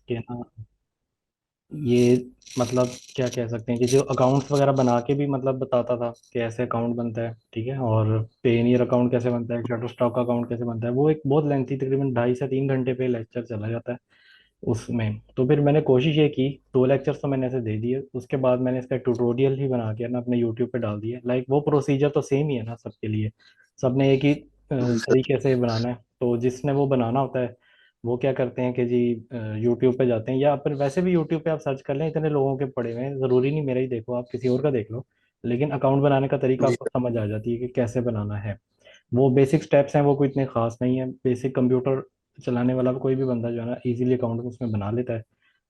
कि ना ये मतलब क्या कह सकते हैं कि जो अकाउंट्स वगैरह बना के भी मतलब बताता था कि ऐसे अकाउंट बनता है, ठीक है, और पेनियर अकाउंट कैसे बनता है, शटर स्टॉक अकाउंट कैसे बनता है। वो एक बहुत लेंथी, तकरीबन 2.5 से 3 घंटे पे लेक्चर चला जाता है उसमें। तो फिर मैंने कोशिश ये की, 2 लेक्चर्स तो मैंने ऐसे दे दिए, उसके बाद मैंने इसका ट्यूटोरियल ही बना के ना अपने यूट्यूब पे डाल दिया। लाइक वो प्रोसीजर तो सेम ही है ना सबके लिए, सबने एक ही जी सर। तरीके से बनाना है। तो जिसने वो बनाना होता है वो क्या करते हैं कि जी यूट्यूब पे जाते हैं, या फिर वैसे भी यूट्यूब पे आप सर्च कर लें, इतने लोगों के पड़े हुए हैं, ज़रूरी नहीं मेरा ही देखो, आप किसी और का देख लो, लेकिन अकाउंट बनाने का तरीका जी आपको समझ आ जाती है कि कैसे बनाना है। वो बेसिक स्टेप्स हैं, वो कोई इतने खास नहीं है, बेसिक कंप्यूटर चलाने वाला कोई भी बंदा जो है ना इजीली अकाउंट उसमें बना लेता है।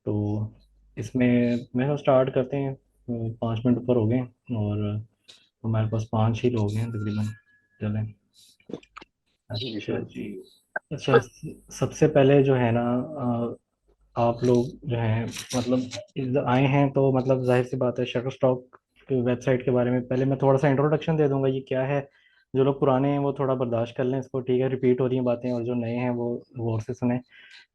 तो इसमें मैं स्टार्ट करते हैं। 5 मिनट ऊपर हो गए और हमारे पास 5 ही लोग हैं तकरीबन। चलें। जी अच्छा सर। जी। अच्छा, सबसे पहले जो है ना आप लोग जो हैं मतलब इधर आए हैं तो मतलब जाहिर सी बात है, शटर स्टॉक वेबसाइट के बारे में पहले मैं थोड़ा सा इंट्रोडक्शन दे दूंगा, ये क्या है। जो लोग पुराने हैं वो थोड़ा बर्दाश्त कर लें इसको, ठीक है, रिपीट हो रही हैं बातें, और जो नए हैं वो गौर से सुने।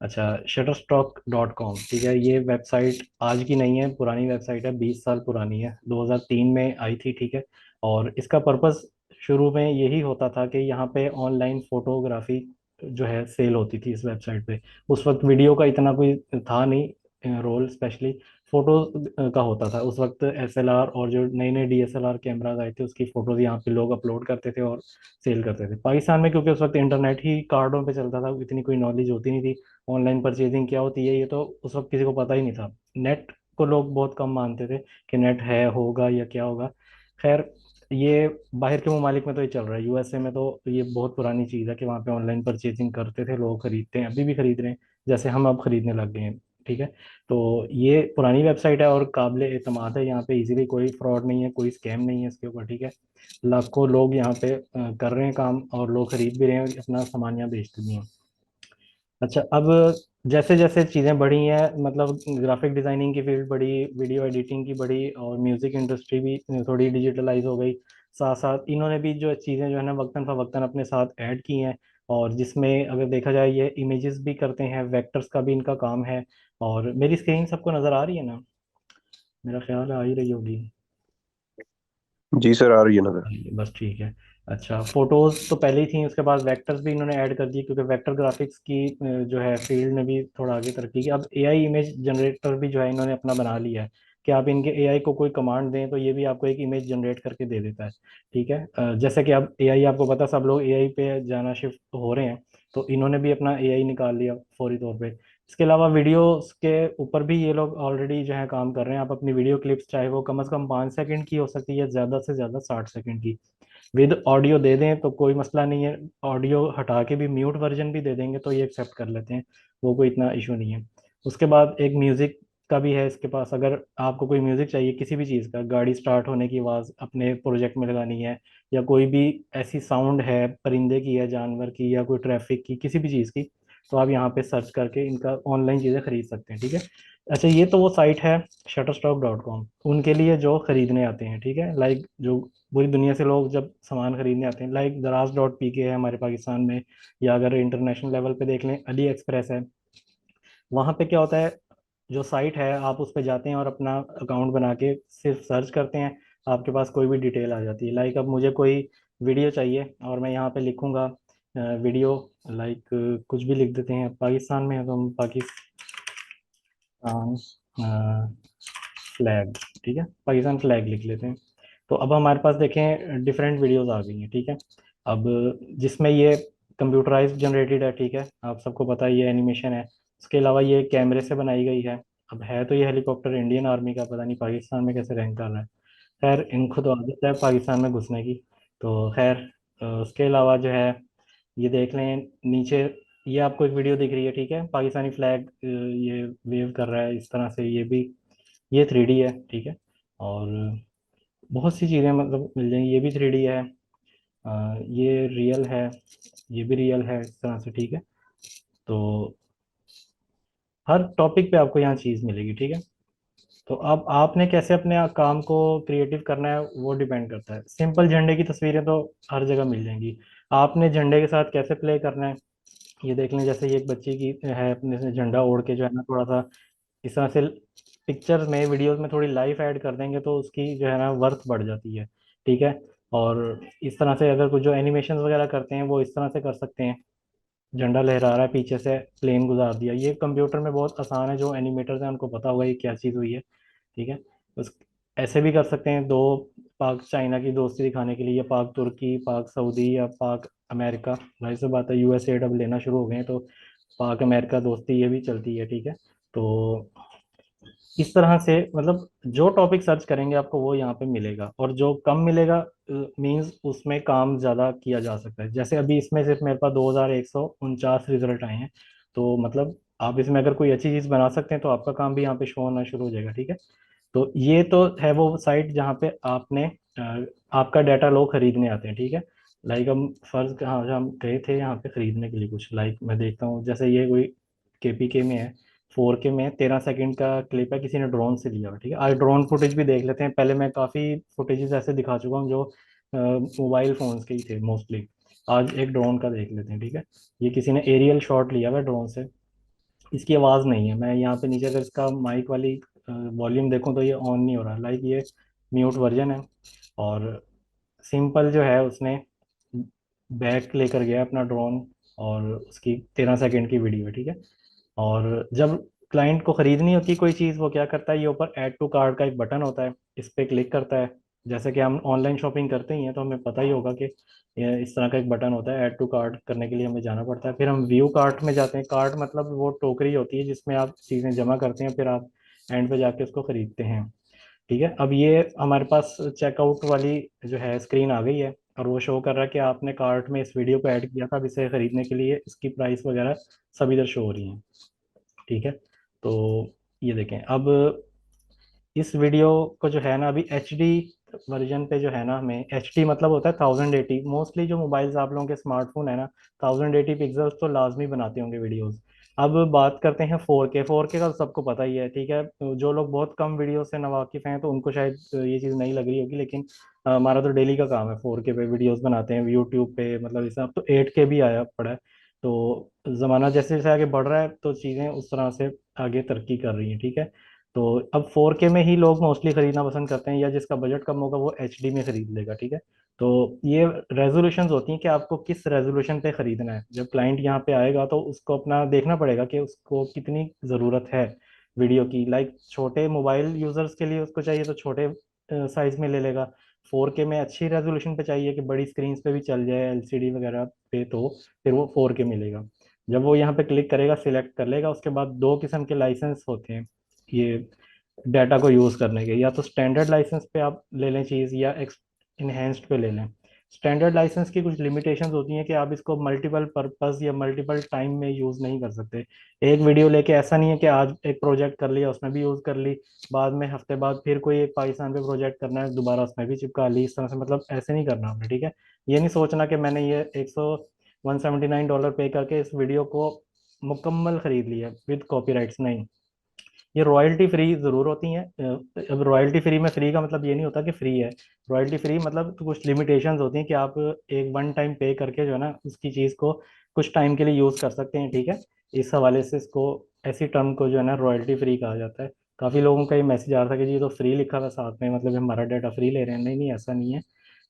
अच्छा, shutterstock.com, ठीक है, ये वेबसाइट आज की नहीं है, पुरानी वेबसाइट है, 20 साल पुरानी है, 2003 में आई थी, ठीक है। और इसका पर्पस शुरू में यही होता था कि यहाँ पे ऑनलाइन फोटोग्राफी जो है सेल होती थी इस वेबसाइट पे। उस वक्त वीडियो का इतना कोई था नहीं रोल, स्पेशली फोटो का होता था उस वक्त। एसएलआर और जो नए नए डीएसएलआर कैमराज आए थे उसकी फोटोज यहाँ पे लोग अपलोड करते थे और सेल करते थे पाकिस्तान में, क्योंकि उस वक्त इंटरनेट ही कार्डों पे चलता था, इतनी कोई नॉलेज होती नहीं थी ऑनलाइन परचेजिंग क्या होती है, ये तो उस वक्त किसी को पता ही नहीं था। नेट को लोग बहुत कम मानते थे कि नेट है, होगा या क्या होगा। खैर, ये बाहर के ममालिक में तो ये चल रहा है, यूएसए में तो ये बहुत पुरानी चीज़ है कि वहाँ पे ऑनलाइन परचेजिंग करते थे लोग, खरीदते हैं, अभी भी खरीद रहे हैं, जैसे हम अब खरीदने लग गए हैं, ठीक है। तो ये पुरानी वेबसाइट है और काबिल एतमाद है, यहाँ पे इजीली कोई फ्रॉड नहीं है, कोई स्कैम नहीं है इसके ऊपर, ठीक है। लाखों लोग यहाँ पे कर रहे हैं काम, और लोग खरीद भी रहे हैं और अपना सामान यहाँ बेचते भी हैं। अच्छा, अब जैसे जैसे चीज़ें बढ़ी हैं, मतलब ग्राफिक डिज़ाइनिंग की फील्ड बढ़ी, वीडियो एडिटिंग की बढ़ी, और म्यूज़िक इंडस्ट्री भी थोड़ी डिजिटलाइज हो गई, साथ साथ इन्होंने भी जो चीज़ें जो है ना वक्तन फ़वक्तन अपने साथ ऐड की हैं। और जिसमें अगर देखा जाए ये इमेजेस भी करते हैं, वेक्टर्स का भी इनका काम है। और मेरी स्क्रीन सबको नज़र आ रही है ना, मेरा ख्याल है आ ही रही होगी। जी सर, आ रही है नजर। बस ठीक है। अच्छा, फोटोज तो पहले ही थी, उसके बाद वेक्टर्स भी इन्होंने ऐड कर दिए, क्योंकि वेक्टर ग्राफिक्स की जो है फील्ड ने भी थोड़ा आगे तरक्की की। अब एआई इमेज जनरेटर भी जो है इन्होंने अपना बना लिया है, कि आप इनके एआई को कोई कमांड दें तो ये भी आपको एक इमेज जनरेट करके दे देता है, ठीक है। जैसे कि अब एआई, आपको पता, सब लोग एआई पे जाना शिफ्ट हो रहे हैं, तो इन्होंने भी अपना एआई निकाल लिया फौरी तौर पे। इसके अलावा वीडियोस के ऊपर भी ये लोग ऑलरेडी जो है काम कर रहे हैं। आप अपनी वीडियो क्लिप्स चाहे वो कम से कम 5 सेकंड की हो सकती है, ज़्यादा से ज़्यादा 60 सेकंड की, विद ऑडियो दे दें तो कोई मसला नहीं है, ऑडियो हटा के भी म्यूट वर्जन भी दे देंगे तो ये एक्सेप्ट कर लेते हैं, वो कोई इतना इशू नहीं है। उसके बाद एक म्यूज़िक का भी है इसके पास, अगर आपको कोई म्यूज़िक चाहिए किसी भी चीज़ का, गाड़ी स्टार्ट होने की आवाज़ अपने प्रोजेक्ट में लगानी है, या कोई भी ऐसी साउंड है, परिंदे की है, जानवर की, या कोई ट्रैफिक की, किसी भी चीज़ की, तो आप यहाँ पे सर्च करके इनका ऑनलाइन चीज़ें खरीद सकते हैं, ठीक है। अच्छा, ये तो वो साइट है shutterstock.com, उनके लिए जो खरीदने आते हैं, ठीक है, लाइक जो पूरी दुनिया से लोग जब सामान खरीदने आते हैं, लाइक दराज.pk है हमारे पाकिस्तान में, या अगर इंटरनेशनल लेवल पे देख लें अली एक्सप्रेस है। वहाँ पे क्या होता है, जो साइट है आप उस पे जाते हैं और अपना अकाउंट बना के सिर्फ सर्च करते हैं, आपके पास कोई भी डिटेल आ जाती है। लाइक अब मुझे कोई वीडियो चाहिए और मैं यहाँ पे लिखूँगा वीडियो, लाइक कुछ भी लिख देते हैं, पाकिस्तान में है तो हम पाकिस्तान फ्लैग, ठीक है, पाकिस्तान फ्लैग लिख लेते हैं। तो अब हमारे पास देखें डिफरेंट वीडियोस आ गई हैं, ठीक है। अब जिसमें ये कंप्यूटराइज जनरेटेड है, ठीक है, आप सबको पता है ये एनिमेशन है। उसके अलावा ये कैमरे से बनाई गई है। अब है तो ये हेलीकॉप्टर इंडियन आर्मी का, पता नहीं पाकिस्तान में कैसे रैंक कर रहा है। खैर, इनको तो आदत है पाकिस्तान में घुसने की। तो खैर, उसके अलावा जो है ये देख लें नीचे, ये आपको एक वीडियो दिख रही है, ठीक है, पाकिस्तानी फ्लैग ये वेव कर रहा है इस तरह से, ये भी, ये 3D है, ठीक है। और बहुत सी चीज़ें मतलब मिल जाएंगी, ये भी 3D है, ये रियल है, ये भी रियल है, इस तरह से, ठीक है। तो हर टॉपिक पे आपको यहाँ चीज़ मिलेगी, ठीक है। तो अब आपने कैसे अपने काम को क्रिएटिव करना है वो डिपेंड करता है। सिंपल झंडे की तस्वीरें तो हर जगह मिल जाएंगी, आपने झंडे के साथ कैसे प्ले करना है ये देख लें, जैसे ये एक बच्ची की है अपने से झंडा ओढ़ के जो है ना, थोड़ा सा इस तरह से पिक्चर्स में वीडियोस में थोड़ी लाइफ ऐड कर देंगे तो उसकी जो है ना वर्थ बढ़ जाती है। ठीक है। और इस तरह से अगर कुछ जो एनिमेशन वगैरह करते हैं वो इस तरह से कर सकते हैं। झंडा लहरा रहा है, पीछे से प्लेन गुजार दिया, ये कंप्यूटर में बहुत आसान है, जो एनिमेटर्स हैं उनको पता होगा ये क्या चीज़ हुई है। ठीक है। बस ऐसे भी कर सकते हैं, दो पाक चाइना की दोस्ती दिखाने के लिए, या पाक तुर्की, पाक सऊदी, या पाक अमेरिका। जाहिर सी बात है यूएसए अब लेना शुरू हो गए हैं, तो पाक अमेरिका दोस्ती ये भी चलती है। ठीक है। तो इस तरह से मतलब जो टॉपिक सर्च करेंगे आपको वो यहाँ पे मिलेगा, और जो कम मिलेगा मींस उसमें काम ज़्यादा किया जा सकता है। जैसे अभी इसमें सिर्फ मेरे पास 2149 रिजल्ट आए हैं, तो मतलब आप इसमें अगर कोई अच्छी चीज़ बना सकते हैं तो आपका काम भी यहाँ पे शो होना शुरू हो जाएगा। ठीक है। तो ये तो है वो साइट जहाँ पे आपने आपका डाटा लोग खरीदने आते हैं। ठीक है। लाइक हम फर्ज, हाँ हम गए थे यहाँ पे खरीदने के लिए कुछ, लाइक मैं देखता हूँ जैसे ये कोई केपीके में है, 4K में 13 सेकंड का क्लिप है, किसी ने ड्रोन से लिया हुआ। ठीक है। आज ड्रोन फुटेज भी देख लेते हैं, पहले मैं काफ़ी फुटेजेस ऐसे दिखा चुका हूँ जो मोबाइल फोन्स के ही थे मोस्टली। आज एक ड्रोन का देख लेते हैं। ठीक है। ये किसी ने एरियल शॉट लिया हुआ ड्रोन से। इसकी आवाज़ नहीं है, मैं यहाँ पे नीचे अगर इसका माइक वाली वॉल्यूम देखूँ तो ये ऑन नहीं हो रहा, लाइक ये म्यूट वर्जन है। और सिंपल जो है उसने बैक लेकर गया अपना ड्रोन, और उसकी 13 सेकंड की वीडियो है। ठीक है। और जब क्लाइंट को खरीदनी होती है कोई चीज़, वो क्या करता है, ये ऊपर ऐड टू कार्ट का एक बटन होता है, इस पे क्लिक करता है। जैसे कि हम ऑनलाइन शॉपिंग करते ही हैं तो हमें पता ही होगा कि ये इस तरह का एक बटन होता है, ऐड टू कार्ट करने के लिए हमें जाना पड़ता है। फिर हम व्यू कार्ट में जाते हैं। कार्ट मतलब वो टोकरी होती है जिसमें आप चीज़ें जमा करते हैं, फिर आप एंड पे जाके उसको खरीदते हैं। ठीक है। अब ये हमारे पास चेकआउट वाली जो है स्क्रीन आ गई है, और वो शो कर रहा है कि आपने कार्ट में इस वीडियो को ऐड किया था, अब इसे खरीदने के लिए इसकी प्राइस वगैरह सब इधर शो हो रही हैं। ठीक है। तो ये देखें, अब इस वीडियो को जो है ना अभी एच डी वर्जन पे जो है ना, हमें एच डी मतलब होता है 1080। मोस्टली जो मोबाइल्स आप लोगों के स्मार्टफोन है ना, 1080 पिक्सल्स तो लाजमी बनाते होंगे वीडियोस। अब बात करते हैं 4K। 4K का तो सबको पता ही है। ठीक है। तो जो लोग बहुत कम वीडियो से नावाकिफ हैं तो उनको शायद ये चीज़ नहीं लग रही होगी, लेकिन हमारा तो डेली का काम है 4K पे वीडियोस बनाते हैं यूट्यूब पे। मतलब इस अब तो 8K भी आया पड़ा है। तो ज़माना जैसे जैसे आगे बढ़ रहा है तो चीज़ें उस तरह से आगे तरक्की कर रही हैं। ठीक है। तो अब 4K में ही लोग मोस्टली खरीदना पसंद करते हैं, या जिसका बजट कम होगा वो एचडी में खरीद लेगा। ठीक है। तो ये रेजोल्यूशंस होती हैं कि आपको किस रेजोल्यूशन पे खरीदना है। जब क्लाइंट यहाँ पे आएगा तो उसको अपना देखना पड़ेगा कि उसको कितनी ज़रूरत है वीडियो की। लाइक छोटे मोबाइल यूजर्स के लिए उसको चाहिए तो छोटे साइज में ले लेगा। 4K में अच्छी रेजोल्यूशन पे चाहिए कि बड़ी स्क्रीन पे भी चल जाए, एलसीडी वगैरह पे, तो फिर वो 4K मिलेगा। जब वो यहाँ पे क्लिक करेगा, सिलेक्ट कर लेगा, उसके बाद दो किस्म के लाइसेंस होते हैं ये डाटा को यूज़ करने के। या तो स्टैंडर्ड लाइसेंस पे आप ले लें चीज़, या इनहेंस्ड पे ले लें। स्टैंडर्ड लाइसेंस की कुछ लिमिटेशंस होती हैं कि आप इसको मल्टीपल पर्पस या मल्टीपल टाइम में यूज़ नहीं कर सकते। एक वीडियो लेके ऐसा नहीं है कि आज एक प्रोजेक्ट कर लिया उसमें भी यूज़ कर ली, बाद में हफ्ते बाद फिर कोई एक पाकिस्तान पे प्रोजेक्ट करना है दोबारा उसमें भी चिपका ली, इस तरह से मतलब ऐसे नहीं करना आपने। ठीक है। ये नहीं सोचना कि मैंने ये 179 डॉलर पे करके इस वीडियो को मुकम्मल खरीद लिया विद कॉपीराइट्स, नहीं। ये रॉयल्टी फ्री जरूर होती हैं। अब रॉयल्टी फ्री में फ्री का मतलब ये नहीं होता कि फ्री है। रॉयल्टी फ्री मतलब तो कुछ लिमिटेशंस होती हैं कि आप एक वन टाइम पे करके जो है ना उसकी चीज़ को कुछ टाइम के लिए यूज़ कर सकते हैं। ठीक है। इस हवाले से इसको, ऐसी टर्म को जो है ना रॉयल्टी फ्री कहा जाता है। काफ़ी लोगों का ये मैसेज आ रहा था कि जी ये तो फ्री लिखा था साथ में, मतलब हमारा डाटा फ्री ले रहे हैं। नहीं नहीं, ऐसा नहीं है।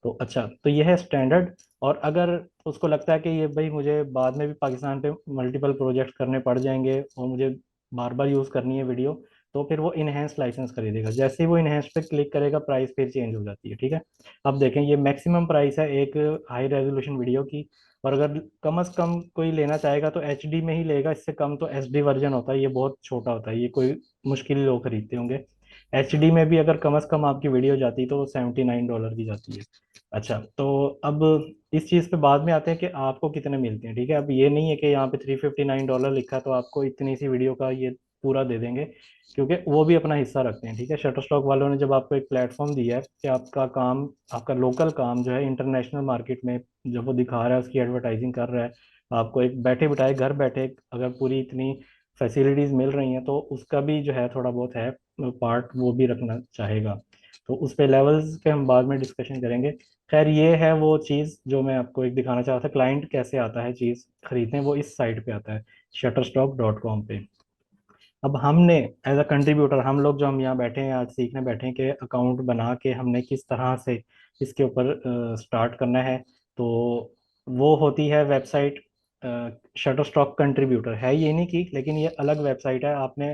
तो अच्छा, तो ये है स्टैंडर्ड। और अगर उसको लगता है कि ये भाई मुझे बाद में भी पाकिस्तान पे मल्टीपल प्रोजेक्ट करने पड़ जाएंगे और मुझे बार बार यूज़ करनी है वीडियो, तो फिर वो इनहेंस लाइसेंस खरीदेगा। जैसे ही वो इनहेंस पे क्लिक करेगा प्राइस फिर चेंज हो जाती है। ठीक है। अब देखें, ये मैक्सिमम प्राइस है एक हाई रेजोल्यूशन वीडियो की। और अगर कम से कम कोई लेना चाहेगा तो एचडी में ही लेगा, इससे कम तो एचडी वर्जन होता है, ये बहुत छोटा होता है, ये कोई मुश्किल ही लोग खरीदते होंगे। एचडी में भी अगर कम से कम आपकी वीडियो जाती है तो वो $79 की जाती है। अच्छा, तो अब इस चीज़ पे बाद में आते हैं कि आपको कितने मिलते हैं। ठीक है। अब ये नहीं है कि यहाँ पे $359 लिखा है तो आपको इतनी सी वीडियो का ये पूरा दे देंगे, क्योंकि वो भी अपना हिस्सा रखते हैं। ठीक है। शटर स्टॉक वालों ने जब आपको एक प्लेटफॉर्म दिया है कि आपका काम, आपका लोकल काम जो है इंटरनेशनल मार्केट में जब वो दिखा रहा है, उसकी एडवर्टाइजिंग कर रहा है, आपको एक बैठे बिठाए घर बैठे अगर पूरी इतनी फैसिलिटीज मिल रही हैं तो उसका भी जो है थोड़ा बहुत है पार्ट वो भी रखना चाहेगा। तो उस पे लेवल्स पे हम बाद में डिस्कशन करेंगे। खैर ये है वो चीज़ जो मैं आपको एक दिखाना चाह रहा था, क्लाइंट कैसे आता है चीज़ खरीदने, वो इस साइट पे आता है, shutterstock.com पे। अब हमने एज अ कंट्रीब्यूटर, हम लोग जो हम यहाँ बैठे हैं आज सीखने बैठे हैं कि अकाउंट बना के हमने किस तरह से इसके ऊपर स्टार्ट करना है। तो वो होती है वेबसाइट शटरस्टॉक कंट्रीब्यूटर है, ये नहीं की, लेकिन ये अलग वेबसाइट है। आपने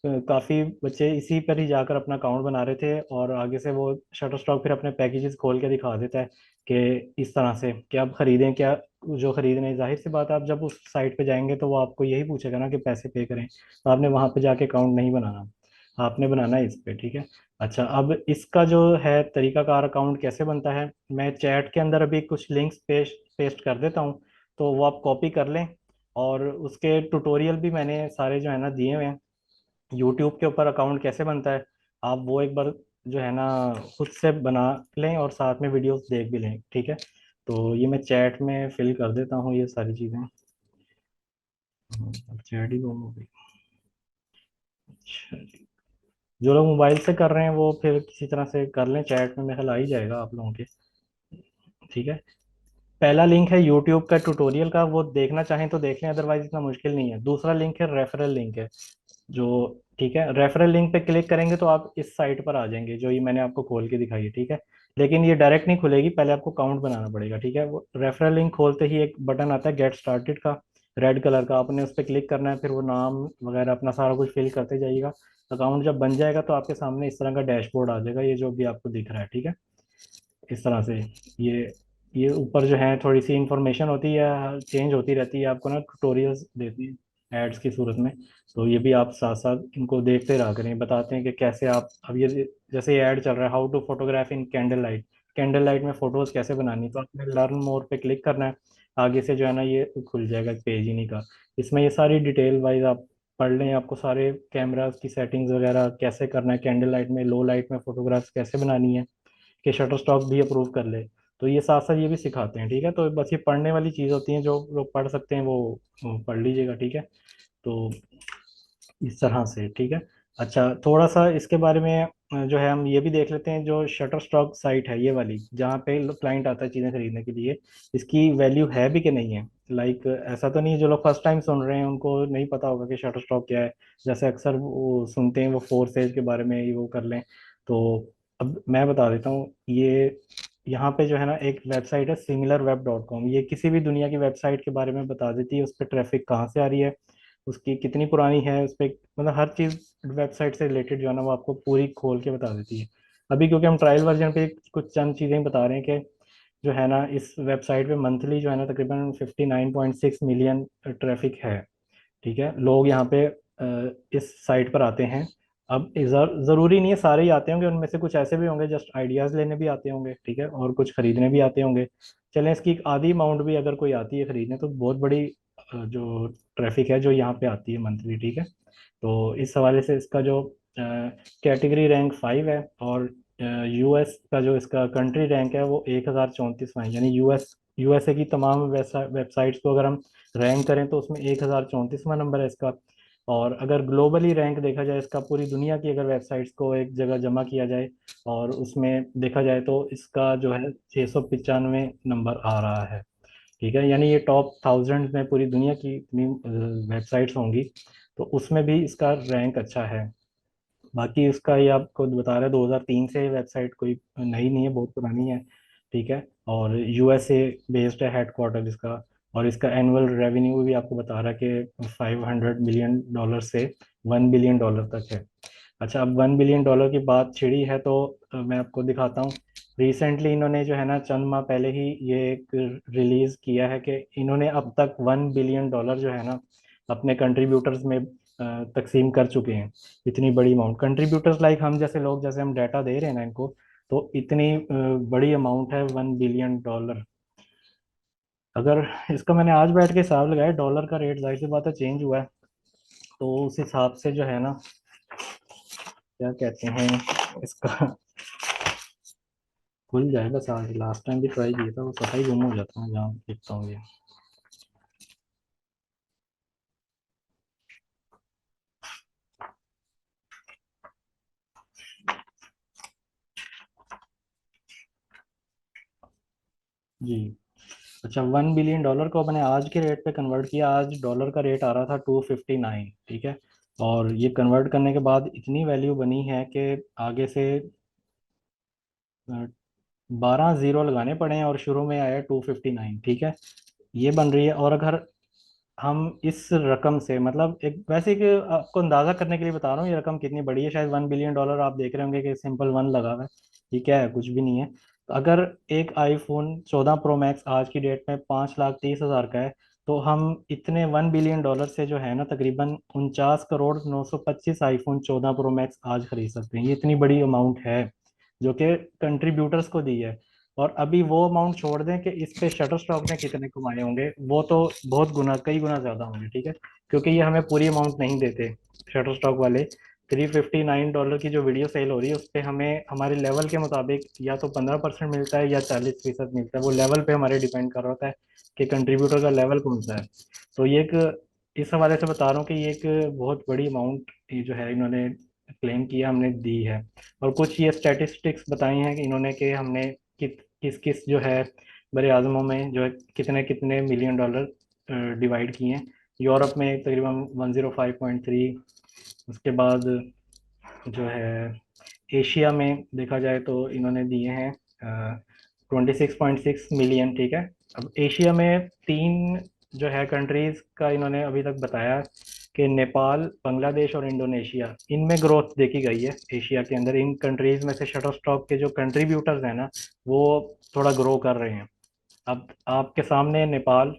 काफ़ी बच्चे इसी पर ही जाकर अपना अकाउंट बना रहे थे, और आगे से वो शटरस्टॉक फिर अपने पैकेजेस खोल के दिखा देता है कि इस तरह से कि आप खरीदें क्या। जो खरीदने हैं, जाहिर सी बात है, आप जब उस साइट पे जाएंगे तो वो आपको यही पूछेगा ना कि पैसे पे करें, तो आपने वहां पे जाके अकाउंट नहीं बनाना, आपने बनाना है इस पे, ठीक है। अच्छा, अब इसका जो है तरीकाकार अकाउंट कैसे बनता है, मैं चैट के अंदर अभी कुछ लिंक्स पेस्ट पेस्ट कर देता हूँ, तो वो आप कॉपी कर लें। और उसके ट्यूटोरियल भी मैंने सारे जो है ना दिए हुए हैं, यूट्यूब के ऊपर अकाउंट कैसे बनता है, आप वो एक बार जो है ना खुद से बना लें और साथ में वीडियोस देख भी लें, ठीक है। तो ये मैं चैट में फिल कर देता हूँ ये सारी चीज़ें। अब चैट ही गुम हो गई। अच्छा जी। जो लोग मोबाइल से कर रहे हैं वो फिर किसी तरह से कर लें, चैट में मेरे ख्याल आ ही जाएगा आप लोगों के, ठीक है। पहला लिंक है यूट्यूब का ट्यूटोरियल का, वो देखना चाहें तो देख लें, अदरवाइज इतना मुश्किल नहीं है। दूसरा लिंक है रेफरल लिंक है, जो, ठीक है, रेफरल लिंक पे क्लिक करेंगे तो आप इस साइट पर आ जाएंगे जो ये मैंने आपको खोल के दिखाई है, ठीक है। लेकिन ये डायरेक्ट नहीं खुलेगी, पहले आपको अकाउंट बनाना पड़ेगा, ठीक है। वो रेफरल लिंक खोलते ही एक बटन आता है गेट स्टार्टेड का, रेड कलर का, आपने उस पर क्लिक करना है, फिर वो नाम वगैरह अपना सारा कुछ फिल करते जाइएगा। अकाउंट जब बन जाएगा तो आपके सामने इस तरह का डैशबोर्ड आ जाएगा, ये जो भी आपको दिख रहा है, ठीक है, इस तरह से। ये ऊपर जो है थोड़ी सी इंफॉर्मेशन होती है, चेंज होती रहती है, आपको ना ट्यूटोरियल्स देती है एड्स की सूरत में। तो ये भी आप साथ साथ इनको देखते रहा करें, बताते हैं कि कैसे आप, अब ये जैसे ये ऐड चल रहा है, how to photograph in candle light, candle light में फोटोज कैसे बनानी, तो आपने लर्न मोर पे क्लिक करना है। आगे से जो है ना ये खुल जाएगा पेज इन्हीं का, इसमें ये सारी डिटेल वाइज आप पढ़ लें, आपको सारे कैमरास की सेटिंग्स वगैरह कैसे करना है, कैंडल लाइट में, लो लाइट में फोटोग्राफ्स कैसे बनानी है, कि शटर स्टॉक भी अप्रूव कर ले। तो ये साथ साथ ये भी सिखाते हैं, ठीक है। तो बस ये पढ़ने वाली चीज़ होती है, जो लोग पढ़ सकते हैं वो पढ़ लीजिएगा, ठीक है। तो इस तरह से, ठीक है। अच्छा, थोड़ा सा इसके बारे में जो है हम ये भी देख लेते हैं, जो शटर स्टॉक साइट है ये वाली, जहाँ पे क्लाइंट आता है चीज़ें खरीदने के लिए, इसकी वैल्यू है भी कि नहीं है। लाइक ऐसा तो नहीं है, जो लोग फर्स्ट टाइम सुन रहे हैं उनको नहीं पता होगा कि शटर स्टॉक क्या है, जैसे अक्सर वो सुनते हैं वो फोर सेज के बारे में ही वो कर लें। तो अब मैं बता देता हूँ, ये यहाँ पे जो है ना एक वेबसाइट है similarweb.com, ये किसी भी दुनिया की वेबसाइट के बारे में बता देती है, उस पर ट्रैफिक कहाँ से आ रही है, उसकी कितनी पुरानी है, उस पर मतलब हर चीज़ वेबसाइट से रिलेटेड जो है ना वो आपको पूरी खोल के बता देती है। अभी क्योंकि हम ट्रायल वर्जन पे कुछ चंद चीज़ें बता रहे हैं कि जो है ना इस वेबसाइट पे मंथली जो है ना तकरीबन 59.6 मिलियन ट्रैफिक है, ठीक है। लोग यहाँ पे इस साइट पर आते हैं। अब ज़रूरी नहीं है सारे ही आते होंगे, उनमें से कुछ ऐसे भी होंगे जस्ट आइडियाज़ लेने भी आते होंगे, ठीक है, और कुछ खरीदने भी आते होंगे। चलें, इसकी एक आधी अमाउंट भी अगर कोई आती है खरीदने, तो बहुत बड़ी जो ट्रैफिक है जो यहाँ पे आती है मंथली, ठीक है। तो इस हवाले से इसका जो कैटेगरी रैंक 5 है, और यूएस का जो इसका कंट्री रैंक है वो 1034वां है, यानी यूएसए की तमाम वेबसाइट्स को अगर हम रैंक करें तो उसमें 1034वां नंबर है इसका। और अगर ग्लोबली रैंक देखा जाए इसका, पूरी दुनिया की अगर वेबसाइट्स को एक जगह जमा किया जाए और उसमें देखा जाए तो इसका जो है 695 नंबर आ रहा है, ठीक है। यानी ये टॉप 1000 में पूरी दुनिया की इतनी वेबसाइट्स होंगी, तो उसमें भी इसका रैंक अच्छा है। बाकी उसका ये आपको बता रहा है 2003 से वेबसाइट कोई नई नहीं है, बहुत पुरानी है, ठीक है। और यूएसए बेस्ड है हेडक्वार्टर इसका। और इसका एनुअल रेवेन्यू भी आपको बता रहा है कि $500 मिलियन से $1 बिलियन तक है। अच्छा, अब $1 बिलियन की बात छिड़ी है तो मैं आपको दिखाता हूँ। रिसेंटली इन्होंने जो है ना चंद माह पहले ही ये एक रिलीज किया है कि इन्होंने अब तक $1 बिलियन जो है ना अपने कंट्रीब्यूटर्स में तकसीम कर चुके हैं। इतनी बड़ी अमाउंट कंट्रीब्यूटर्स, लाइक हम जैसे लोग, जैसे हम डाटा दे रहे हैं ना इनको, तो इतनी बड़ी अमाउंट है $1 बिलियन। अगर इसका मैंने आज बैठ के हिसाब लगाया, डॉलर का रेट जाहिर सी बात है चेंज हुआ है, तो उस हिसाब से जो है ना क्या कहते हैं इसका खुल जाएगा साथ। लास्ट टाइम भी ट्राई किया था, वो सफाई गुम हो जाता है जहाँ लिखता हूँ ये। जी। अच्छा, $1 बिलियन को अपने आज के रेट पे कन्वर्ट किया। आज डॉलर का रेट आ रहा था 259, ठीक है। और ये कन्वर्ट करने के बाद इतनी वैल्यू बनी है कि आगे से 12 जीरो लगाने पड़े हैं और शुरू में आया 259, ठीक है। ये बन रही है। और अगर हम इस रकम से, मतलब एक वैसे कि आपको अंदाजा करने के लिए बता रहा हूँ ये रकम कितनी बड़ी है। शायद $1 बिलियन आप देख रहे होंगे कि सिंपल वन लगा हुआ है, ये क्या है, कुछ भी नहीं है। तो अगर एक आईफोन 14 प्रो मैक्स आज की डेट में 5,30,000 का है, तो हम इतने $1 बिलियन से जो है ना तकरीबन 49,925,000 आईफोन 14 प्रो मैक्स आज खरीद सकते हैं। ये इतनी बड़ी अमाउंट है जो कि कंट्रीब्यूटर्स को दी है। और अभी वो अमाउंट छोड़ दें कि इस पे शटर स्टॉक ने कितने कमाए होंगे, वो तो बहुत गुना, कई गुना ज्यादा होंगे, ठीक है। क्योंकि ये हमें पूरी अमाउंट नहीं देते शटर स्टॉक वाले। $359 की जो वीडियो सेल हो रही है उस पे हमें हमारे लेवल के मुताबिक या तो 15% मिलता है या 40% मिलता है। वो लेवल पे हमारे डिपेंड कर रहा होता है कि कंट्रीब्यूटर का लेवल कौन सा है। तो ये एक, इस हवाले से बता रहा हूँ कि ये एक बहुत बड़ी अमाउंट ये जो है इन्होंने क्लेम किया, हमने दी है। और कुछ ये स्टैटिस्टिक्स बताई हैं कि इन्होंने, कि हमने किस किस जो है बड़े आजमों में जो है कितने कितने $1 मिलियन डिवाइड किए हैं। यूरोप में तकरीबन 105.3, उसके बाद जो है एशिया में देखा जाए तो इन्होंने दिए हैं 26.6 मिलियन, ठीक है। अब एशिया में तीन जो है कंट्रीज का इन्होंने अभी तक बताया कि नेपाल, बांग्लादेश और इंडोनेशिया, इनमें ग्रोथ देखी गई है एशिया के अंदर। इन कंट्रीज में से शटर स्टॉक के जो कंट्रीब्यूटर्स हैं ना, वो थोड़ा ग्रो कर रहे हैं। अब आपके सामने नेपाल,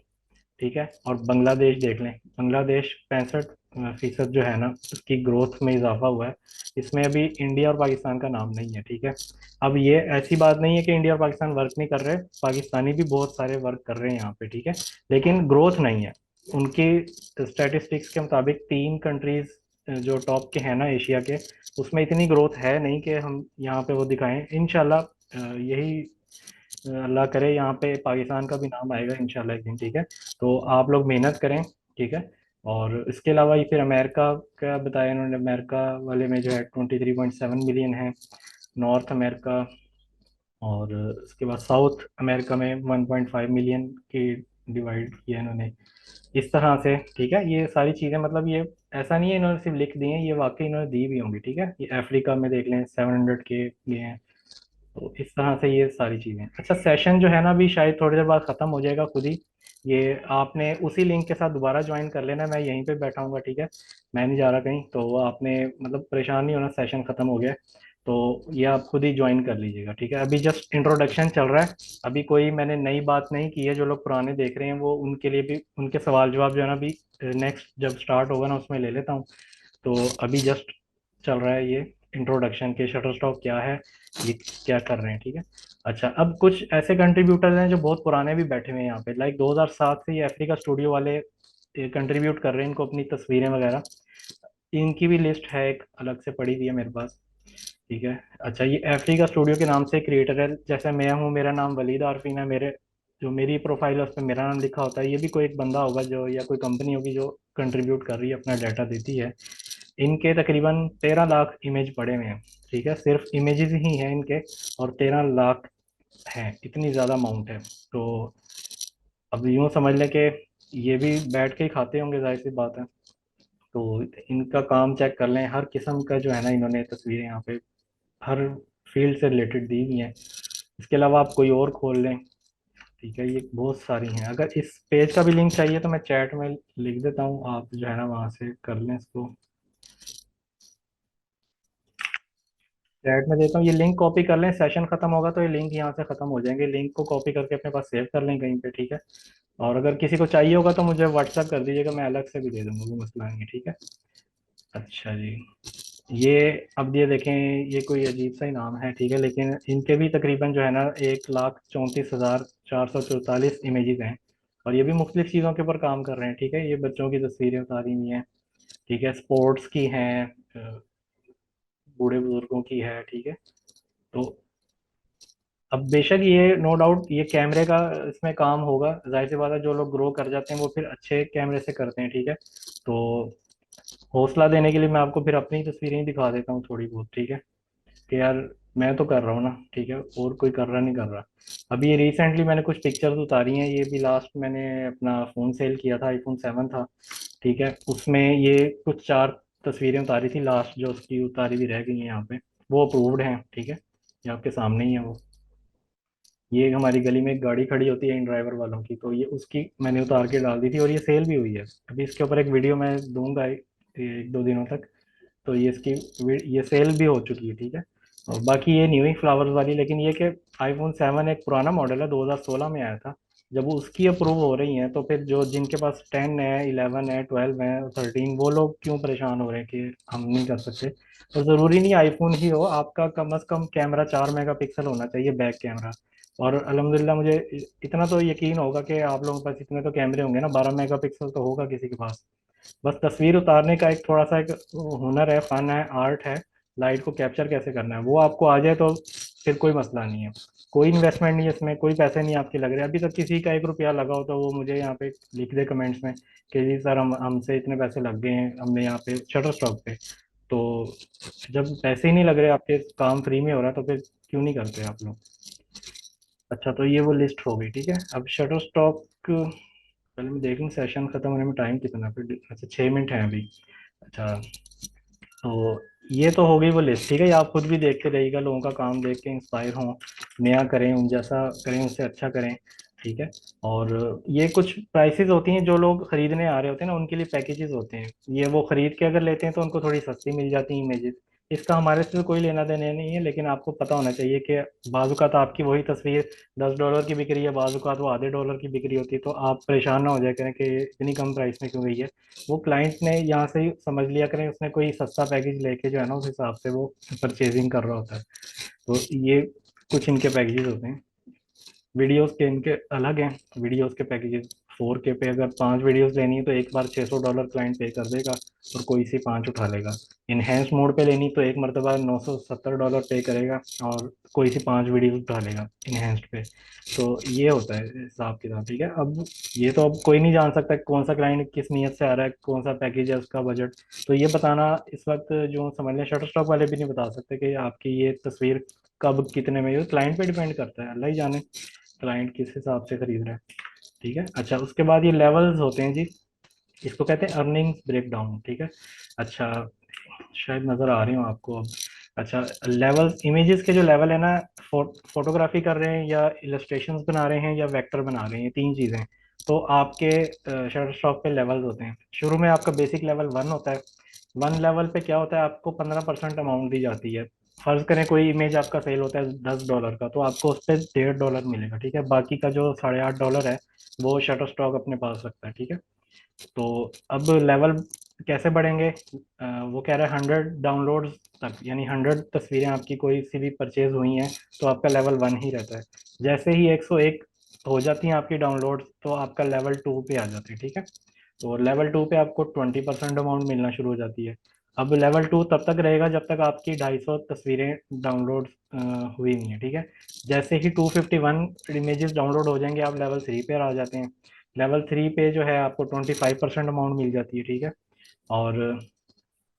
ठीक है, और बांग्लादेश देख लें। बांग्लादेश 65% जो है ना उसकी ग्रोथ में इजाफा हुआ है। इसमें अभी इंडिया और पाकिस्तान का नाम नहीं है, ठीक है। अब ये ऐसी बात नहीं है कि इंडिया और पाकिस्तान वर्क नहीं कर रहे, पाकिस्तानी भी बहुत सारे वर्क कर रहे हैं यहाँ पे, ठीक है। लेकिन ग्रोथ नहीं है उनकी। स्टैटिस्टिक्स के मुताबिक तीन कंट्रीज जो टॉप के हैं ना एशिया के, उसमें इतनी ग्रोथ है नहीं कि हम यहाँ पे वो दिखाएं। इंशाल्लाह यही अल्लाह करे यहाँ पे पाकिस्तान का भी नाम आएगा इंशाल्लाह एक दिन, ठीक है। तो आप लोग मेहनत करें, ठीक है। और इसके अलावा ये फिर अमेरिका का बताया इन्होंने। अमेरिका वाले में जो है 23.7 मिलियन है, नॉर्थ अमेरिका। और उसके बाद साउथ अमेरिका में 1.5 मिलियन की डिवाइड किया इन्होंने इस तरह से, ठीक है। ये सारी चीज़ें, मतलब ये ऐसा नहीं है इन्होंने सिर्फ लिख दी हैं, ये वाकई इन्होंने दी भी होंगी, ठीक है। ये अफ्रीका में देख लें 700 के लिए हैं। तो इस तरह से ये सारी चीज़ें। अच्छा, सेशन जो है ना अभी शायद थोड़ी देर बाद ख़त्म हो जाएगा खुद ही। ये आपने उसी लिंक के साथ दोबारा ज्वाइन कर लेना, मैं यहीं पे बैठा हूँगा, ठीक है। मैं नहीं जा रहा कहीं, तो आपने मतलब परेशान नहीं होना, सेशन ख़त्म हो गया है। तो ये आप खुद ही ज्वाइन कर लीजिएगा, ठीक है। अभी जस्ट इंट्रोडक्शन चल रहा है। अभी कोई मैंने नई बात नहीं की है। जो लोग पुराने देख रहे हैं वो, उनके लिए भी उनके सवाल जवाब जो है ना अभी नेक्स्ट जब स्टार्ट होगा ना उसमें ले लेता हूँ। तो अभी जस्ट चल रहा है ये इंट्रोडक्शन के शटर स्टॉक क्या है, ये क्या कर रहे हैं, ठीक है। अच्छा, अब कुछ ऐसे कंट्रीब्यूटर्स हैं जो बहुत पुराने भी बैठे हुए हैं यहाँ पे, लाइक 2007 से ये अफ्रीका स्टूडियो वाले कंट्रीब्यूट कर रहे हैं इनको अपनी तस्वीरें वगैरह। इनकी भी लिस्ट है एक अलग से पड़ी हुई है मेरे पास, ठीक है। अच्छा, ये अफ्रीका स्टूडियो के नाम से क्रिएटर है। जैसे मैं हूँ, मेरा नाम वलीद आरफीन है, मेरे जो मेरी प्रोफाइल है उस पर मेरा नाम लिखा होता है। ये भी कोई एक बंदा होगा जो, या कोई कंपनी होगी जो कंट्रीब्यूट कर रही है, अपना डाटा देती है। इनके तकरीबन 13 लाख इमेज पड़े हुए हैं, ठीक है। सिर्फ इमेजेस ही हैं इनके, और 13 लाख हैं, इतनी ज़्यादा अमाउंट है। तो अब यूँ समझ लें कि ये भी बैठ के ही खाते होंगे, जाहिर सी बात है। तो इनका काम चेक कर लें, हर किस्म का जो है ना इन्होंने तस्वीरें यहाँ पे हर फील्ड से रिलेटेड दी हुई हैं। इसके अलावा आप कोई और खोल लें, ठीक है। ये बहुत सारी हैं। अगर इस पेज का भी लिंक चाहिए तो मैं चैट में लिख देता हूँ, आप जो है ना वहाँ से कर लें इसको। चैट में देता हूँ, ये लिंक कॉपी कर लें। सेशन खत्म होगा तो ये लिंक यहाँ से खत्म हो जाएंगे। लिंक को कॉपी करके अपने पास सेव कर लें कहीं पे, ठीक है। और अगर किसी को चाहिए होगा तो मुझे व्हाट्सएप कर दीजिएगा, मैं अलग से भी दे दूंगा, वो मसला नहीं है, ठीक है। अच्छा जी, ये अब ये देखें, ये कोई अजीब सा ही नाम है, ठीक है। लेकिन इनके भी तकरीबन जो है ना 1,34,444 इमेजेस हैं। और ये भी मुख्तलिफ चीज़ों के ऊपर काम कर रहे हैं, ठीक है। ये बच्चों की तस्वीरें उतारी हुई हैं, ठीक है। स्पोर्ट्स की हैं, बूढ़े बुजुर्गों की है, ठीक है। तो अब बेशक ये नो डाउट ये कैमरे का इसमें काम होगा, जाहिर सी बात है। जो लोग ग्रो कर जाते हैं वो फिर अच्छे कैमरे से करते हैं, ठीक है। तो हौसला देने के लिए मैं आपको फिर अपनी तस्वीरें ही दिखा देता हूँ थोड़ी बहुत, ठीक है। कि यार मैं तो कर रहा हूँ ना, ठीक है, और कोई कर रहा नहीं कर रहा। अभी ये रिसेंटली मैंने कुछ पिक्चर्स उतारी हैं, ये भी लास्ट मैंने अपना फ़ोन सेल किया था, आईफोन 7 था, ठीक है, उसमें ये कुछ 4 तस्वीरें उतारी थी लास्ट, जो उसकी उतारी भी रह गई हैं यहाँ पे, वो अप्रूव्ड हैं, ठीक है, ये आपके सामने ही है वो। ये हमारी गली में एक गाड़ी खड़ी होती है इन ड्राइवर वालों की, तो ये उसकी मैंने उतार के डाल दी थी, और ये सेल भी हुई है। अभी इसके ऊपर एक वीडियो मैं दूंगा एक दो दिनों तक। तो ये इसकी ये सेल भी हो चुकी है, ठीक है। और बाकी ये नहीं हुई फ्लावर्स वाली, लेकिन ये कि आईफोन 7 एक पुराना मॉडल है, 2016 में आया था। जब वो उसकी अप्रूव हो रही हैं, तो फिर जो जिनके पास 10 है, 11 है, 12 है, 13, वो लोग क्यों परेशान हो रहे हैं कि हम नहीं कर सकते। तो ज़रूरी नहीं आईफोन ही हो, आपका कम अज़ कम कैमरा 4 मेगापिक्सल होना चाहिए, बैक कैमरा। और अल्हम्दुलिल्लाह मुझे इतना तो यकीन होगा कि आप लोगों के पास इतने तो कैमरे होंगे ना, 12 मेगापिक्सल तो होगा किसी के पास। बस तस्वीर उतारने का एक थोड़ा सा एक हुनर है, फन है, आर्ट है, लाइट को कैप्चर कैसे करना है, वो आपको आ जाए तो फिर कोई मसला नहीं है। कोई इन्वेस्टमेंट नहीं है इसमें, कोई पैसे नहीं आपके लग रहे। अभी तक किसी का 1 रुपया लगा हो तो वो मुझे यहाँ पे लिख दे कमेंट्स में कि जी सर, हम हमसे इतने पैसे लग गए हैं हमने यहाँ पे शटर स्टॉक पे। तो जब पैसे ही नहीं लग रहे, आपके काम फ्री में हो रहा है, तो फिर क्यों नहीं करते आप लोग। अच्छा, तो ये वो लिस्ट हो गई, ठीक है। अब शटर स्टॉक, पहले मैं देख लूँ सेशन खत्म होने में टाइम कितना है, फिर अच्छा 6 मिनट है अभी। अच्छा, तो ये तो हो गई वो लिस्ट, ठीक है, ये आप खुद भी देखते रहिएगा, लोगों का काम देख के इंस्पायर हों, नया करें, उन जैसा करें, उससे अच्छा करें, ठीक है। और ये कुछ प्राइसेस होती हैं, जो लोग खरीदने आ रहे होते हैं ना, उनके लिए पैकेजेस होते हैं, ये वो खरीद के अगर लेते हैं तो उनको थोड़ी सस्ती मिल जाती हैं इमेजेस। इसका हमारे से कोई लेना देना नहीं है, लेकिन आपको पता होना चाहिए कि बाज़-औक़ात आपकी वही तस्वीर $10 की बिक रही है, बाज़-औक़ात वो आधे डॉलर की बिक रही होती है, तो आप परेशान ना हो जाया करें कि इतनी कम प्राइस में क्यों गई है। वो क्लाइंट ने यहाँ से ही समझ लिया करें, उसने कोई सस्ता पैकेज लेके जो है ना, उस हिसाब से वो परचेजिंग कर रहा होता है। तो ये कुछ इनके पैकेजेस होते हैं। वीडियोस के इनके अलग हैं, वीडियोस के पैकेजेस 4K पे अगर 5 वीडियोस लेनी है तो एक बार $600 क्लाइंट पे कर देगा, और कोई सी 5 उठा लेगा। इनहेंस मोड पे लेनी तो एक मरतबा $970 पे करेगा, और कोई सी 5 वीडियो उठा लेगा इनहेंस्ड पे। तो ये होता है हिसाब किताब, ठीक है। अब ये तो अब कोई नहीं जान सकता कौन सा क्लाइंट किस नीयत से आ रहा है, कौन सा पैकेज है, उसका बजट। तो ये बताना इस वक्त जो समझ लें शटर स्टॉक वाले भी नहीं बता सकते कि आपकी ये तस्वीर कब कितने में, ये क्लाइंट पे डिपेंड करता है, अल्लाह ही जाने क्लाइंट किस हिसाब से खरीद रहा है, ठीक है। अच्छा, उसके बाद ये लेवल्स होते हैं जी, इसको कहते हैं अर्निंग ब्रेक डाउन, ठीक है। अच्छा, शायद नज़र आ रही हो आपको अब। अच्छा, लेवल इमेजेस के जो लेवल है ना, फोटोग्राफी कर रहे हैं या इलस्ट्रेशंस बना रहे हैं या वेक्टर बना रहे हैं, ये 3 चीज़ें। तो आपके शटर स्टॉक पे लेवल्स होते हैं। शुरू में आपका बेसिक लेवल 1 होता है। 1 लेवल पे क्या होता है, आपको 15% अमाउंट दी जाती है। फर्ज करें कोई इमेज आपका सेल होता है $10 का, तो आपको उस पर $1.5 मिलेगा, ठीक है। बाकी का जो $8.5 है, वो शटर स्टॉक अपने पास रखता है, ठीक है। तो अब लेवल कैसे बढ़ेंगे, वो कह रहा है 100 डाउनलोड्स तक, यानी 100 तस्वीरें आपकी कोई सी भी परचेज हुई हैं, तो आपका लेवल 1 ही रहता है। जैसे ही 101 हो जाती हैं आपकी डाउनलोड, तो आपका लेवल 2 पे आ जाती है, ठीक है। तो लेवल 2 पे आपको 20% अमाउंट मिलना शुरू हो जाती है। अब लेवल 2 तब तक रहेगा जब तक आपकी 250 तस्वीरें डाउनलोड हुई नहीं है, ठीक है। जैसे ही 251 इमेजेस डाउनलोड हो जाएंगे, आप लेवल 3 पे आ जाते हैं। लेवल 3 पे जो है आपको 25% अमाउंट मिल जाती है, ठीक है। और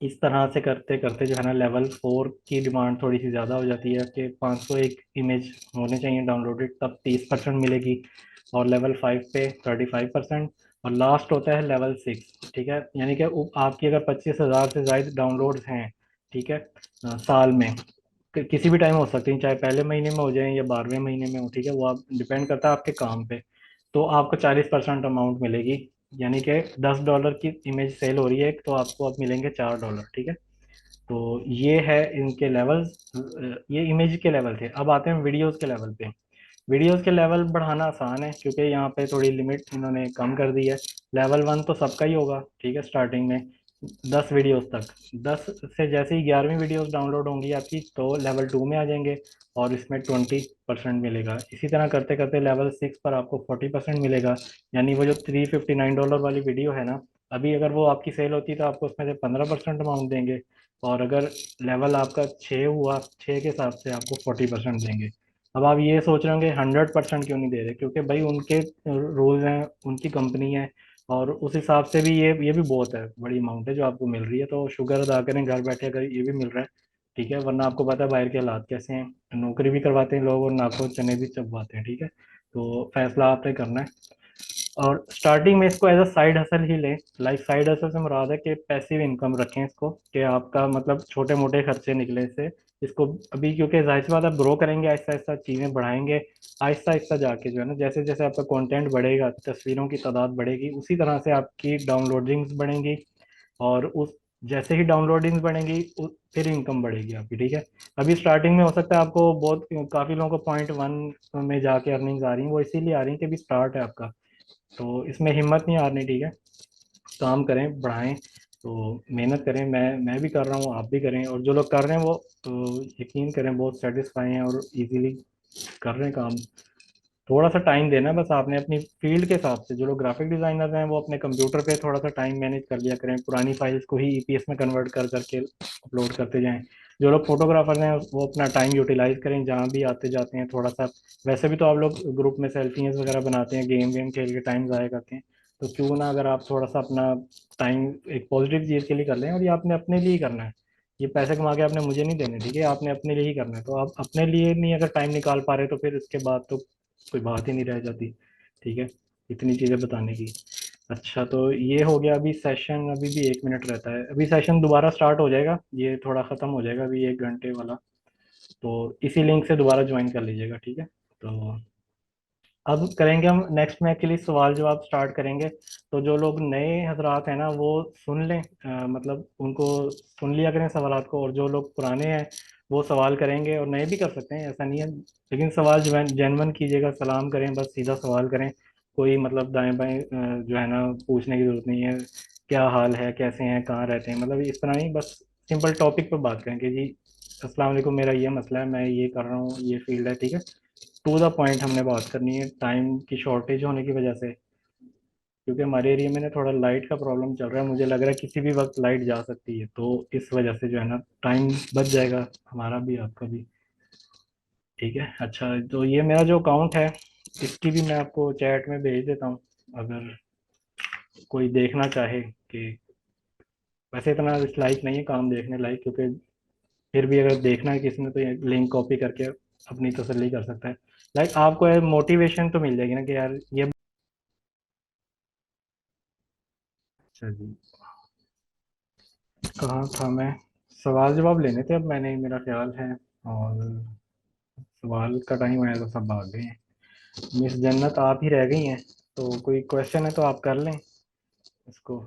इस तरह से करते करते जो है ना, लेवल 4 की डिमांड थोड़ी सी ज़्यादा हो जाती है कि 501 इमेज होने चाहिए डाउनलोडेड, तब 30% मिलेगी। और लेवल 5 पे 35%। और लास्ट होता है लेवल 6, ठीक है, यानी कि आपकी अगर 25,000 से ज़्यादा डाउनलोड्स हैं, ठीक है, साल में, किसी भी टाइम हो सकती हैं, चाहे पहले महीने में हो जाए या 12वें महीने में हो, ठीक है, वो आप डिपेंड करता है आपके काम पे। तो आपको 40% अमाउंट मिलेगी, यानी कि $10 की इमेज सेल हो रही है, तो आपको अब मिलेंगे $4, ठीक है। तो ये है इनके लेवल्स, ये इमेज के लेवल थे। अब आते हैं वीडियोस के लेवल पे। वीडियोस के लेवल बढ़ाना आसान है, क्योंकि यहाँ पे थोड़ी लिमिट इन्होंने कम कर दी है। लेवल 1 तो सबका ही होगा, ठीक है, स्टार्टिंग में 10 वीडियोस तक। 10 से जैसे ही 11वीं वीडियोस डाउनलोड होंगी आपकी, तो लेवल 2 में आ जाएंगे, और इसमें 20% मिलेगा। इसी तरह करते करते लेवल 6 पर आपको 40% मिलेगा। यानी वो जो $359 वाली वीडियो है ना, अभी अगर वो आपकी सेल होती तो आपको उसमें से 15% अमाउंट देंगे। और अगर लेवल आपका 6 हुआ, 6 के हिसाब से आपको 40% देंगे। अब आप ये सोच रहे होंगे 100% क्यों नहीं दे रहे, क्योंकि भाई उनके रूल्स हैं, उनकी कंपनी है, और उस हिसाब से भी ये भी बहुत है, बड़ी अमाउंट है जो आपको मिल रही है, तो शुगर अदा करें, घर बैठे अगर ये भी मिल रहा है ठीक है, वरना आपको पता है बाहर के हालात कैसे हैं, नौकरी भी करवाते हैं लोग और नाको चने भी चबवाते हैं। ठीक है, तो फैसला आपने करना है। और स्टार्टिंग में इसको एज अ साइड हसल ही लें। लाइक साइड हसल से मुराद है कि पैसिव इनकम रखें इसको, कि आपका मतलब छोटे मोटे खर्चे निकले से इसको। अभी क्योंकि जाहिर सी बात आप ग्रो करेंगे, आहिस्ता आहिस्ता चीज़ें बढ़ाएंगे, आहिस्ता आहिस्ता जाके जो है ना, जैसे जैसे आपका कंटेंट बढ़ेगा, तस्वीरों की तादाद बढ़ेगी, उसी तरह से आपकी डाउनलोडिंग्स बढ़ेंगी। और उस जैसे ही डाउनलोडिंग्स बढ़ेंगी फिर इनकम बढ़ेगी आपकी। ठीक है, अभी स्टार्टिंग में हो सकता है आपको बहुत, काफ़ी लोगों को पॉइंट 1 में जाके अर्निंग्स आ रही हैं, वो इसीलिए आ रही हैं कि अभी स्टार्ट है आपका। तो इसमें हिम्मत नहीं हारनी। ठीक है, काम करें, बढ़ाएं, तो मेहनत करें। मैं भी कर रहा हूँ, आप भी करें, और जो लोग कर रहे हैं वो तो यकीन करें बहुत सेटिस्फाई हैं और इजीली कर रहे हैं काम। थोड़ा सा टाइम देना है बस आपने अपनी फील्ड के हिसाब से। जो लोग ग्राफिक डिजाइनर हैं वो अपने कंप्यूटर पे थोड़ा सा टाइम मैनेज कर लिया करें, पुरानी फाइल्स को ही ईपीएस में कन्वर्ट कर करके अपलोड करते जाएं। जो लोग फोटोग्राफर हैं वो अपना टाइम यूटिलाइज करें, जहाँ भी आते जाते हैं थोड़ा सा। वैसे भी तो आप लोग ग्रुप में सेल्फीज वगैरह बनाते हैं, गेम वेम खेल के टाइम ज़ाया करते हैं, तो क्यों ना अगर आप थोड़ा सा अपना टाइम एक पॉजिटिव चीज़ के लिए कर लें। और ये आपने अपने लिए ही करना है, ये पैसे कमा के आपने मुझे नहीं देने। ठीक है, आपने अपने लिए ही करना है, तो आप अपने लिए नहीं अगर टाइम निकाल पा रहे तो फिर इसके बाद तो कोई बात ही नहीं रह जाती। ठीक है, इतनी चीज़ें बताने की। अच्छा, तो ये हो गया। अभी सेशन अभी भी 1 मिनट रहता है, अभी सेशन दोबारा स्टार्ट हो जाएगा, ये थोड़ा ख़त्म हो जाएगा अभी 1 घंटे वाला। तो इसी लिंक से दोबारा ज्वाइन कर लीजिएगा। ठीक है, तो अब करेंगे हम नेक्स्ट में एक्चुअली सवाल जवाब स्टार्ट करेंगे। तो जो लोग नए हजरात हैं ना वो सुन लें, मतलब उनको सुन लिया करें सवालात को, और जो लोग पुराने हैं वो सवाल करेंगे, और नए भी कर सकते हैं, ऐसा नहीं है। लेकिन सवाल जेनवन कीजिएगा, सलाम करें, बस सीधा सवाल करें। कोई मतलब दाएं बाएं जो है ना पूछने की जरूरत नहीं है, क्या हाल है, कैसे हैं, कहाँ रहते हैं, मतलब इस तरह नहीं, बस सिंपल टॉपिक पर बात करें कि जी अस्सलाम वालेकुम, मेरा ये मसला है, मैं ये कर रहा हूँ, ये फील्ड है। ठीक है, टू द पॉइंट हमने बात करनी है, टाइम की शॉर्टेज होने की वजह से, क्योंकि हमारे एरिया में ना थोड़ा लाइट का प्रॉब्लम चल रहा है, मुझे लग रहा है किसी भी वक्त लाइट जा सकती है, तो इस वजह से जो है ना टाइम बच जाएगा हमारा भी आपका भी। ठीक है, अच्छा, तो ये मेरा जो अकाउंट है इसकी भी मैं आपको चैट में भेज देता हूँ, अगर कोई देखना चाहे कि, वैसे इतना लाइक नहीं है काम देखने लायक, क्योंकि फिर भी अगर देखना है किसी ने तो ये लिंक कॉपी करके अपनी तसल्ली कर सकता है। लाइक आपको मोटिवेशन तो मिल जाएगी ना कि यार ये। अच्छा जी, कहाँ था मैं? सवाल जवाब लेने थे अब मैंने, मेरा ख्याल है। और सवाल का टाइम आया तो सब भाग गए हैं। मिस जन्नत आप ही रह गई हैं, तो कोई क्वेश्चन है तो आप कर लें इसको।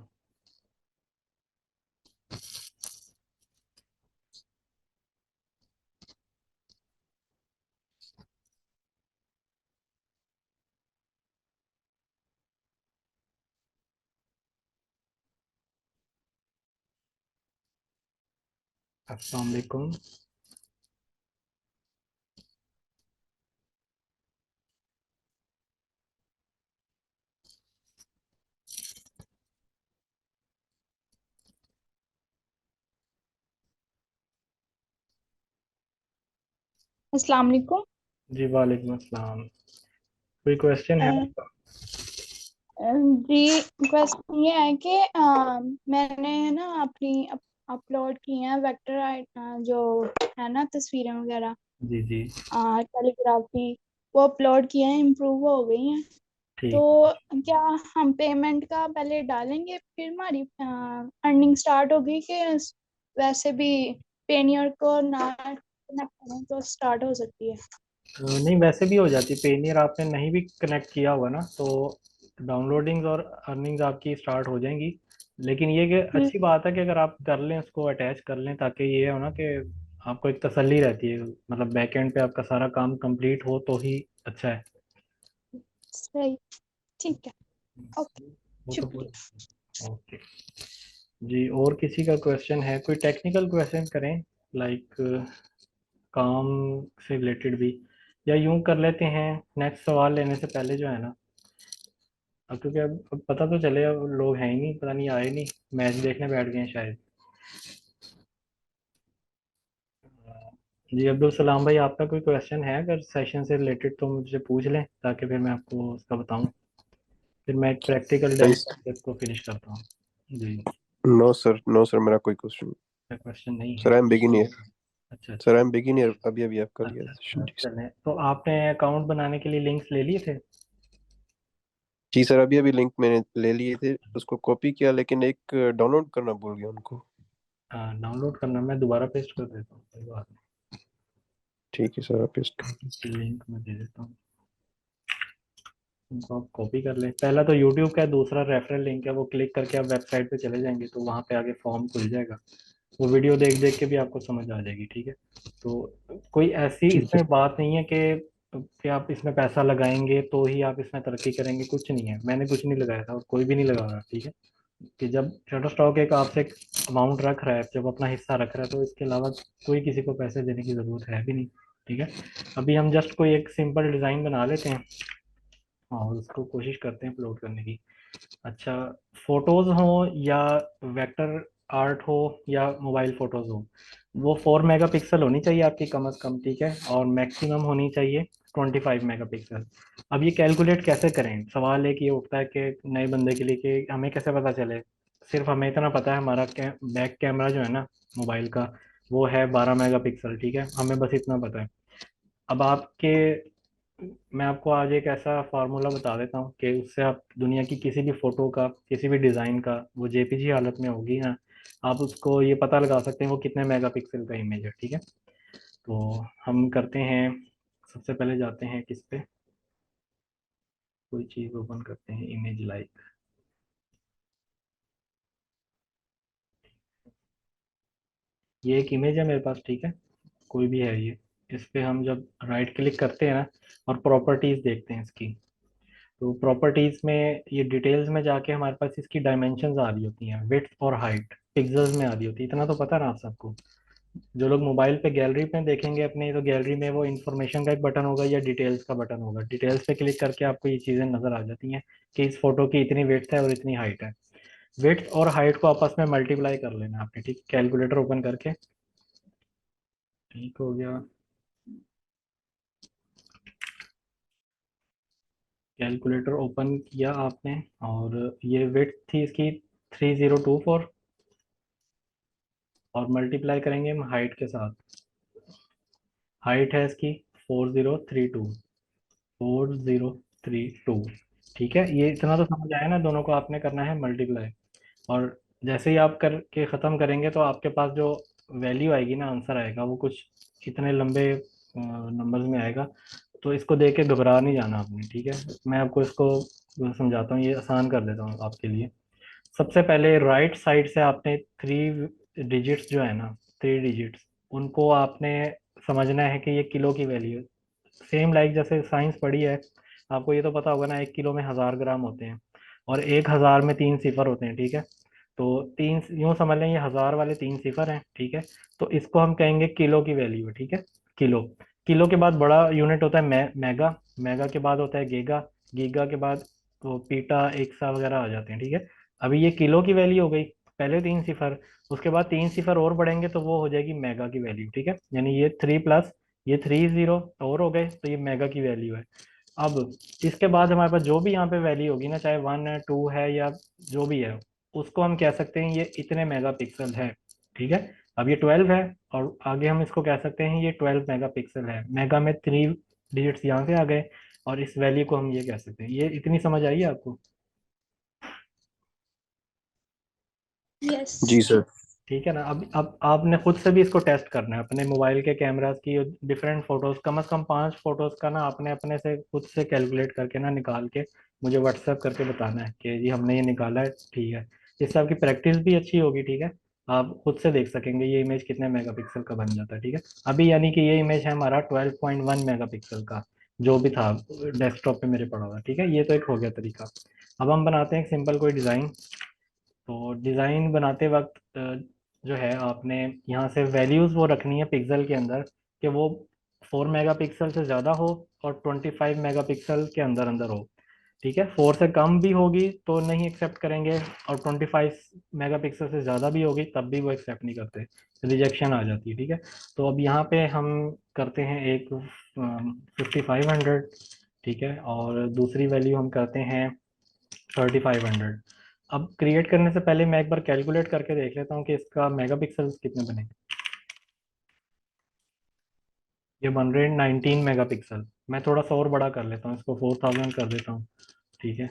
अस्सलाम वालेकुम। अस्सलाम वालेकुम। जी वालेकुम अस्सलाम। कोई क्वेश्चन है आपका? जी, क्वेश्चन ये है कि मैंने ना अपनी अपलोड की हैं वेक्टर जो है ना तस्वीरें वगैरह, जी जी। कैलीग्राफी, वो अपलोड किए हैं, इम्प्रूव हो गई हैं। तो ठीक। क्या हम पेमेंट का पहले डालेंगे फिर हमारी अर्निंग स्टार्ट होगी, कि वैसे भी पेनियर को ना कनेक्ट करें तो स्टार्ट हो सकती है? नहीं, वैसे भी हो जाती पेनियर, आपने नहीं भी कनेक्ट किया हुआ ना तो डाउनलोडिंग्स और अर्निंग्स आपकी स्टार्ट हो जाएंगी। लेकिन ये कि हम्म, अच्छी बात है कि अगर आप कर लें, उसको अटैच कर लें, ताकि ये हो ना कि आपको एक तसल्ली रहती है, मतलब बैकएंड पे आपका सारा काम कंप्लीट हो तो ही अच्छा है। सही, ठीक है, ओके, वो तो शुक्रिया। बहुत। ओके जी, और किसी का क्वेश्चन है? कोई टेक्निकल क्वेश्चन करें, लाइक काम से रिलेटेड भी, या यूं कर लेते हैं नेक्स्ट सवाल लेने से पहले जो है ना, अब क्योंकि अब पता तो चले, अब लोग हैं ही नहीं, पता नहीं आए नहीं, मैच देखने बैठ गए हैं शायद। जी अब्दुल सलाम भाई, आपका कोई क्वेश्चन है अगर सेशन से रिलेटेड तो मुझे पूछ लें, ताकि फिर मैं आपको उसका बताऊं, फिर मैं एक प्रैक्टिकल नहीं, डेमो इसको फिनिश करता हूँ। जी, नो सर, नो सर, मेरा कोई क्वेश्चन। क्वेश्चन नहीं सर है। I am beginner. अच्छा सर अच्छा आई एम बिगिनर, अभी अभी आपका लिया अच्छा सेशन। अच्छा। जी चलें, तो आपने अकाउंट बनाने के लिए लिंक्स ले लिए थे? जी सर, अभी अभी लिंक मैंने ले लिए थे, उसको कॉपी किया, लेकिन एक डाउनलोड करना भूल गया उनको। हाँ, डाउनलोड करना, मैं दोबारा पेस्ट कर देता हूँ, कोई बात ठीक है सर, आप पेस्ट। नहीं, लिंक मैं दे देता हूँ, उनको आप कॉपी कर लें। पहला तो यूट्यूब का है, दूसरा रेफरल लिंक है, वो क्लिक करके आप वेबसाइट पे चले जाएंगे तो वहाँ पे आगे फॉर्म खुल जाएगा, वो वीडियो देख देख के भी आपको समझ आ जाएगी, ठीक है। तो कोई ऐसी ठीक है। इसमें बात नहीं है कि आप इसमें पैसा लगाएंगे तो ही आप इसमें तरक्की करेंगे, कुछ नहीं है, मैंने कुछ नहीं लगाया था और कोई भी नहीं लगा रहा, ठीक है। कि जब शटर स्टॉक एक आपसे अमाउंट रख रहा है, जब अपना हिस्सा रख रहा है, तो इसके अलावा कोई किसी को पैसे देने की ज़रूरत है भी नहीं, ठीक है। अभी हम जस्ट कोई एक सिंपल डिज़ाइन बना लेते हैं और उसको कोशिश करते हैं अपलोड करने की। अच्छा, फोटोज हो या वेक्टर आर्ट हो या मोबाइल फोटोज हो, वो 4 मेगापिक्सल होनी चाहिए आपकी कम से कम, ठीक है, और मैक्सिमम होनी चाहिए 25 मेगापिक्सल। अब ये कैलकुलेट कैसे करें, सवाल एक ये उठता है कि नए बंदे के लिए कि हमें कैसे पता चले। सिर्फ हमें इतना पता है हमारा बैक कैमरा जो है ना मोबाइल का, वो है 12 मेगापिक्सल, ठीक है, हमें बस इतना पता है। अब आपके मैं आपको आज एक ऐसा फार्मूला बता देता हूँ कि उससे आप दुनिया की किसी भी फोटो का, किसी भी डिज़ाइन का, वो जेपीजी हालत में होगी ना, आप उसको ये पता लगा सकते हैं वो कितने मेगापिक्सल का इमेज है, ठीक है। तो हम करते हैं, सबसे पहले जाते हैं किस पे, कोई चीज़ ओपन करते हैं, इमेज लाइक, ये एक इमेज है मेरे पास, ठीक है, कोई भी है ये। इस पे हम जब राइट क्लिक करते हैं ना और प्रॉपर्टीज देखते हैं इसकी, तो प्रॉपर्टीज में ये डिटेल्स में जाके हमारे पास इसकी डायमेंशंस आ रही होती हैं, विड्थ और हाइट पिक्सेल्स में आ रही होती है, इतना तो पता ना आप सबको। जो लोग मोबाइल पे गैलरी पे देखेंगे अपने, तो गैलरी में वो इन्फॉर्मेशन का एक बटन होगा या डिटेल्स का बटन होगा, डिटेल्स पे क्लिक करके आपको ये चीज़ें नजर आ जाती हैं कि इस फोटो की इतनी विड्थ है और इतनी हाइट है। विड्थ और हाइट को आपस में मल्टीप्लाई कर लेना आपने, ठीक, कैलकुलेटर ओपन करके, ठीक हो गया, कैलकुलेटर ओपन किया आपने, और ये विड्थ थी इसकी 3024, और मल्टीप्लाई करेंगे हम हाइट के साथ, हाइट है इसकी 4032, 4032, ठीक है। ये इतना तो समझ आया ना, दोनों को आपने करना है मल्टीप्लाई, और जैसे ही आप करके ख़त्म करेंगे तो आपके पास जो वैल्यू आएगी ना, आंसर आएगा, वो कुछ इतने लंबे नंबर्स में आएगा। तो इसको देख के घबरा नहीं जाना आपने, ठीक है। मैं आपको इसको समझाता हूँ, ये आसान कर देता हूँ आपके लिए। सबसे पहले राइट साइड से आपने 3 डिजिट्स जो है ना, 3 डिजिट्स, उनको आपने समझना है कि ये किलो की वैल्यू है। सेम लाइक जैसे साइंस पढ़ी है, आपको ये तो पता होगा ना, 1 किलो में 1000 ग्राम होते हैं और 1000 में 3 सिफर होते हैं, ठीक है। तो तीन, यूं समझ लें ये 1000 वाले 3 सिफर हैं, ठीक है। तो इसको हम कहेंगे किलो की वैल्यू है, ठीक है। किलो, किलो के बाद बड़ा यूनिट होता है मेगा, मेगा के बाद होता है गीगा, गीगा के बाद तो पीटा, एक्सा वगैरह आ जाते हैं, ठीक है। अभी ये किलो की वैल्यू हो गई, पहले 3 सिफर, उसके बाद 3 सिफर और बढ़ेंगे तो वो हो जाएगी मेगा की वैल्यू, ठीक है। यानी ये 3 प्लस ये 30 और हो गए, तो ये मेगा की वैल्यू है। अब इसके बाद हमारे पास जो भी यहाँ पे वैल्यू होगी ना, चाहे 1 है, 2 है, या जो भी है, उसको हम कह सकते हैं ये इतने मेगापिक्सल है, ठीक है। अब ये 12 है, और आगे हम इसको कह सकते हैं ये 12 मेगापिक्सल है, मेगा में 3 डिजिट्स यहाँ से आ गए, और इस वैल्यू को हम ये कह सकते हैं। ये इतनी समझ आई है आपको? यस। जी सर। ठीक है ना। अब आपने खुद से भी इसको टेस्ट करना है अपने मोबाइल के कैमरास की, डिफरेंट फोटोज, कम से कम 5 फोटोज का ना आपने अपने से खुद से कैलकुलेट करके ना निकाल के मुझे व्हाट्सएप करके बताना है कि जी हमने ये निकाला है, ठीक है। इससे आपकी प्रैक्टिस भी अच्छी होगी, ठीक है। आप खुद से देख सकेंगे ये इमेज कितने मेगापिक्सल का बन जाता है, ठीक है। अभी यानी कि ये इमेज है हमारा 12.1 मेगापिक्सल का, जो भी था डेस्कटॉप पे मेरे पड़ा हुआ, ठीक है। ये तो एक हो गया तरीका। अब हम बनाते हैं एक सिंपल कोई डिज़ाइन। तो डिज़ाइन बनाते वक्त जो है आपने यहाँ से वैल्यूज़ वो रखनी है पिक्सल के अंदर, कि वो 4 मेगापिक्सल से ज़्यादा हो और 25 मेगापिक्सल के अंदर अंदर हो, ठीक है। 4 से कम भी होगी तो नहीं एक्सेप्ट करेंगे, और 25 मेगापिक्सल से ज़्यादा भी होगी तब भी वो एक्सेप्ट नहीं करते, रिजेक्शन आ जाती है, ठीक है। तो अब यहाँ पे हम करते हैं एक 5500, ठीक है, और दूसरी वैल्यू हम करते हैं 3500। अब क्रिएट करने से पहले मैं एक बार कैलकुलेट करके देख लेता हूँ कि इसका मेगापिक्सल कितने बने। ये बन रहे हैं 19 मेगापिक्सल। मैं थोड़ा सा और बड़ा कर लेता हूँ, इसको 4000 कर देता हूँ, ठीक है।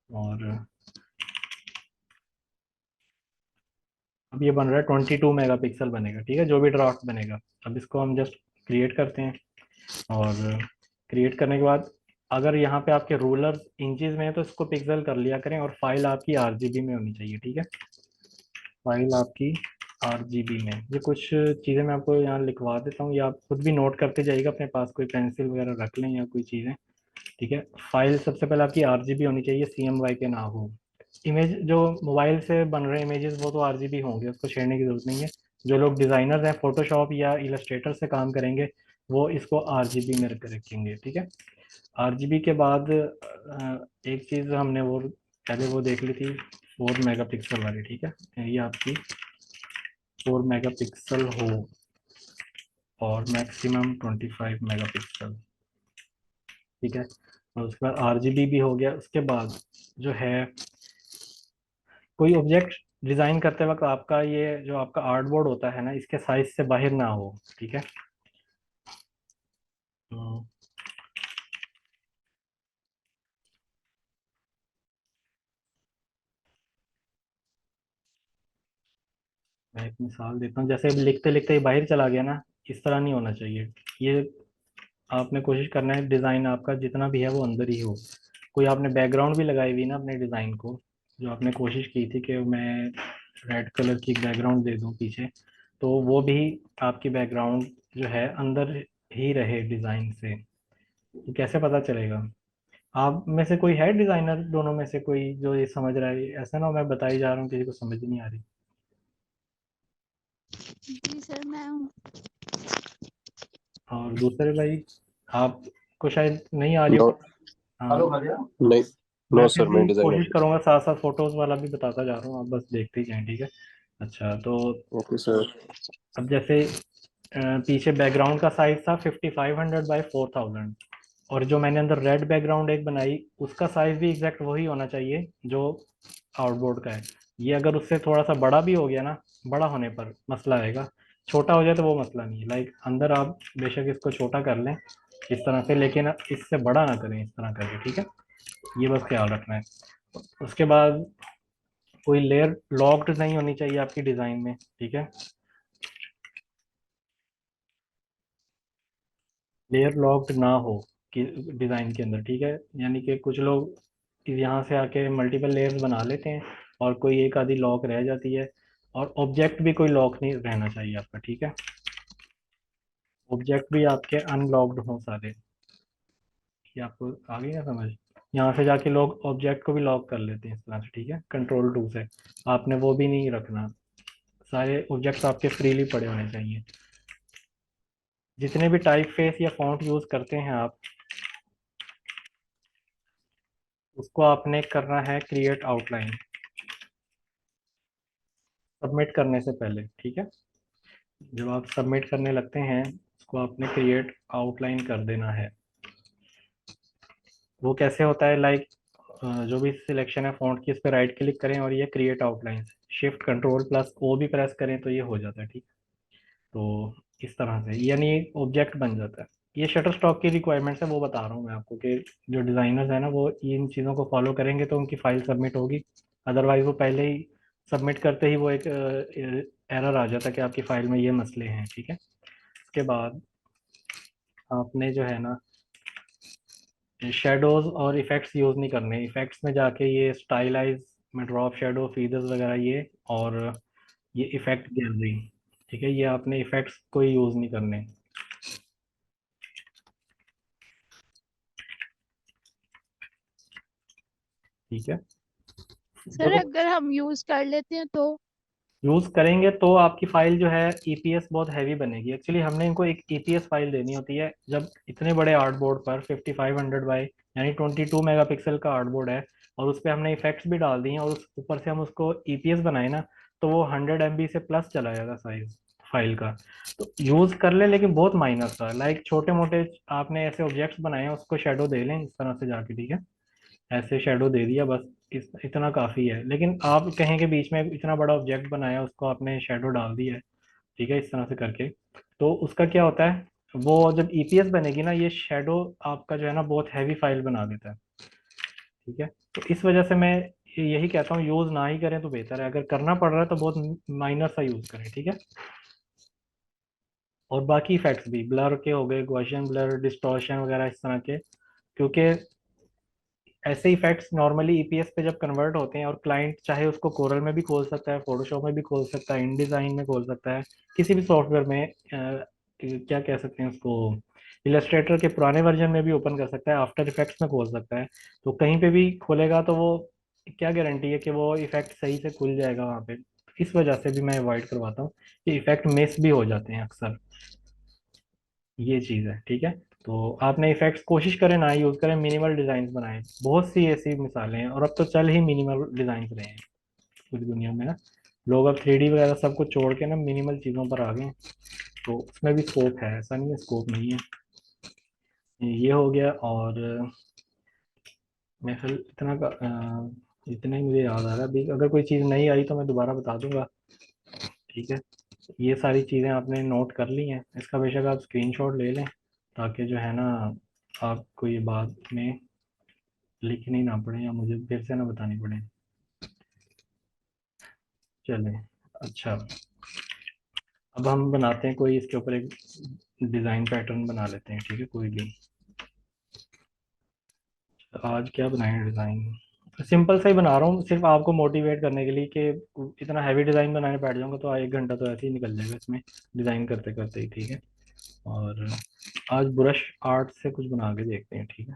और अब ये बन रहा है 22 मेगापिक्सल बनेगा, ठीक है, जो भी ड्राफ्ट बनेगा। अब इसको हम जस्ट क्रिएट करते हैं। और क्रिएट करने के बाद अगर यहाँ पे आपके रूलर इंचेस में है तो इसको पिक्सल कर लिया करें, और फाइल आपकी आरजीबी में होनी चाहिए, ठीक है। फाइल आपकी आरजीबी में, ये कुछ चीज़ें मैं आपको यहाँ लिखवा देता हूँ, या आप खुद भी नोट करते जाइएगा, अपने पास कोई पेंसिल वगैरह रख लें या कोई चीज़ें, ठीक है। फाइल सबसे पहले आपकी आरजीबी होनी चाहिए, CMY के ना हो। इमेज जो मोबाइल से बन रहे इमेजेस वो तो आरजीबी होंगे, उसको छेड़ने की जरूरत नहीं है। जो लोग डिजाइनर्स हैं, फोटोशॉप या इलस्ट्रेटर से काम करेंगे, वो इसको आरजीबी में रखेंगे, ठीक है। आरजीबी के बाद एक चीज़ हमने वो पहले वो देख ली थी, 4 मेगापिक्सल वाली, ठीक है। ये आपकी 4 मेगापिक्सल हो, और मैक्सिमम 25 मेगापिक्सल, ठीक है। और उसके बाद आरजीबी भी हो गया। उसके बाद जो है, कोई ऑब्जेक्ट डिजाइन करते वक्त आपका ये जो आपका आर्टबोर्ड होता है ना, इसके साइज से बाहर ना हो, ठीक है। तो मैं एक मिसाल देता हूँ, जैसे अब लिखते लिखते ही बाहर चला गया ना, इस तरह नहीं होना चाहिए। ये आपने कोशिश करना है डिजाइन आपका जितना भी है वो अंदर ही हो। कोई आपने बैकग्राउंड भी लगाई हुई ना अपने डिजाइन को, जो आपने कोशिश की थी कि मैं रेड कलर की बैकग्राउंड दे दूं पीछे, तो वो भी आपकी बैकग्राउंड जो है अंदर ही रहे डिजाइन से। तो कैसे पता चलेगा? आप में से कोई है डिजाइनर, दोनों में से कोई जो ये समझ रहा है? ऐसा ना हो मैं बताई जा रहा हूँ, किसी को समझ नहीं आ रही। जी सर, मैं हूँ। और दूसरे भाई, आपको शायद नहीं आ रही नो, हो। हाँ, नहीं, मैं नो फिर सर, भी मैं कोशिश डिजाइनर। करूंगा, साथ साथ फोटोज वाला भी बताता जा रहा हूँ, आप बस देखते ही जाएं, ठीक है। अच्छा, तो ओके सर। अब जैसे पीछे बैकग्राउंड का साइज था 5500 बाई 4000, और जो मैंने अंदर रेड बैकग्राउंड एक बनाई, उसका साइज भी एग्जैक्ट वही होना चाहिए जो आउटबोर्ड का है। ये अगर उससे थोड़ा सा बड़ा भी हो गया ना, बड़ा होने पर मसला आएगा। छोटा हो जाए तो वो मसला नहीं है, लाइक अंदर आप बेशक इसको छोटा कर लें इस तरह से, लेकिन इससे बड़ा ना करें इस तरह करके, ठीक है। ये बस ख्याल रखना है। उसके बाद कोई लेयर लॉक्ड नहीं होनी चाहिए आपकी डिजाइन में, ठीक है। लेयर लॉक्ड ना हो कि डिजाइन के अंदर, ठीक है। यानी कि कुछ लोग यहाँ से आके मल्टीपल लेयर्स बना लेते हैं, और कोई एक आधी लॉक रह जाती है। और ऑब्जेक्ट भी कोई लॉक नहीं रहना चाहिए आपका, ठीक है। ऑब्जेक्ट भी आपके अनलॉक्ड हों सारे। ये आपको आ गई ना समझ? यहाँ से जाके लोग ऑब्जेक्ट को भी लॉक कर लेते हैं इस तरह से, ठीक है, कंट्रोल 2 से। आपने वो भी नहीं रखना, सारे ऑब्जेक्ट्स आपके फ्रीली पड़े होने चाहिए। जितने भी टाइप फेस या फॉन्ट यूज करते हैं आप, उसको आपने करना है क्रिएट आउटलाइन सबमिट करने से पहले, ठीक है। जब आप सबमिट करने लगते हैं, उसको आपने क्रिएट आउटलाइन कर देना है। वो कैसे होता है, लाइक जो भी सिलेक्शन है फॉन्ट की, इस पर राइट क्लिक करें और ये create outline, shift control plus O भी प्रेस करें तो ये हो जाता है, ठीक है। तो इस तरह से यानी ऑब्जेक्ट बन जाता है। ये शटर स्टॉक की रिक्वायरमेंट्स है, वो बता रहा हूँ मैं आपको कि जो डिजाइनर्स है ना, वो इन चीज़ों को फॉलो करेंगे तो उनकी फाइल सबमिट होगी। अदरवाइज वो पहले ही सबमिट करते ही वो एक एरर आ जाता है कि आपकी फाइल में ये मसले हैं, ठीक है। उसके बाद आपने जो है ना, शेडोज और इफेक्ट्स यूज़ नहीं करने। इफेक्ट्स में जाके ये स्टाइलाइज में ड्रॉप शेडो फीदर्स वगैरह ये, और ये इफेक्ट गैलरी, ठीक है, ये आपने इफेक्ट्स कोई यूज़ नहीं करने, ठीक है। सर, जब अगर हम यूज कर लेते हैं तो? यूज करेंगे तो आपकी फाइल जो है ईपीएस बहुत हैवी बनेगी। एक्चुअली हमने इनको एक ईपीएस फाइल देनी होती है, जब इतने बड़े आर्टबोर्ड पर 5500 बाई यानी 22 मेगापिक्सल का आर्टबोर्ड है, और उस पर हमने इफेक्ट्स भी डाल दिए हैं, और उस ऊपर से हम उसको ईपीएस बनाए ना, तो वो 100 MB से प्लस चला जाएगा साइज फाइल का। तो यूज कर ले, लेकिन बहुत माइनर सा, लाइक छोटे मोटे आपने ऐसे ऑब्जेक्ट्स बनाए हैं, उसको शेडो दे लें इस तरह से जाके, ठीक है। ऐसे शेडो दे दिया बस, इतना काफी है। लेकिन आप कहें कि बीच में इतना बड़ा ऑब्जेक्ट बनाया, उसको आपने शेडो डाल दिया है, ठीक है, इस तरह से करके, तो उसका क्या होता है, वो जब ईपीएस बनेगी ना, ये शेडो आपका जो है ना बहुत हैवी फाइल बना देता है। ठीक है, तो इस वजह से मैं यही कहता हूँ यूज ना ही करें तो बेहतर है। अगर करना पड़ रहा है तो बहुत माइनर सा यूज करें, ठीक है। और बाकी इफेक्ट्स भी ब्लर के हो गए, गॉसियन ब्लर, डिस्टॉर्शन वगैरह इस तरह के, क्योंकि ऐसे इफेक्ट्स नॉर्मली ईपीएस पे जब कन्वर्ट होते हैं, और क्लाइंट चाहे उसको कोरल में भी खोल सकता है, फोटोशॉप में भी खोल सकता है, इन डिजाइन में खोल सकता है, किसी भी सॉफ्टवेयर में क्या कह सकते हैं उसको, इलस्ट्रेटर के पुराने वर्जन में भी ओपन कर सकता है, आफ्टर इफेक्ट्स में खोल सकता है। तो कहीं पे भी खोलेगा तो वो क्या गारंटी है कि वो इफेक्ट सही से खुल जाएगा वहाँ पे। इस वजह से भी मैं अवॉइड करवाता हूँ कि इफेक्ट मिस भी हो जाते हैं अक्सर। ये चीज़ है, ठीक है। तो आपने इफेक्ट्स कोशिश करें ना यूज करें, मिनिमल डिजाइन बनाएं। बहुत सी ऐसी मिसालें हैं, और अब तो चल ही मिनिमल डिजाइन रहे हैं पूरी दुनिया में ना। लोग अब 3D वगैरह सब कुछ छोड़ के ना मिनिमल चीज़ों पर आ गए हैं। तो उसमें भी स्कोप है, ऐसा नहीं है स्कोप नहीं है। ये हो गया। और मैं फिर इतना का इतना ही मुझे याद आ रहा है अभी। अगर कोई चीज़ नहीं आई तो मैं दोबारा बता दूंगा, ठीक है। ये सारी चीज़ें आपने नोट कर ली हैं, इसका बेशक आप स्क्रीनशॉट ले लें, ताकि जो है ना आपको ये बाद में लिखनी ना पड़े या मुझे फिर से ना बतानी पड़े। चलें, अच्छा। अब हम बनाते हैं कोई, इसके ऊपर एक डिज़ाइन पैटर्न बना लेते हैं, ठीक है, कोई भी। आज क्या बनाएं डिज़ाइन? सिंपल सा ही बना रहा हूँ, सिर्फ आपको मोटिवेट करने के लिए कि इतना हैवी डिज़ाइन बनाने बैठ जाऊंगा तो 1 घंटा तो ऐसे ही निकल जाएगा इसमें, डिज़ाइन करते करते ही, ठीक है। और आज ब्रश आर्ट से कुछ बना के देखते हैं, ठीक है।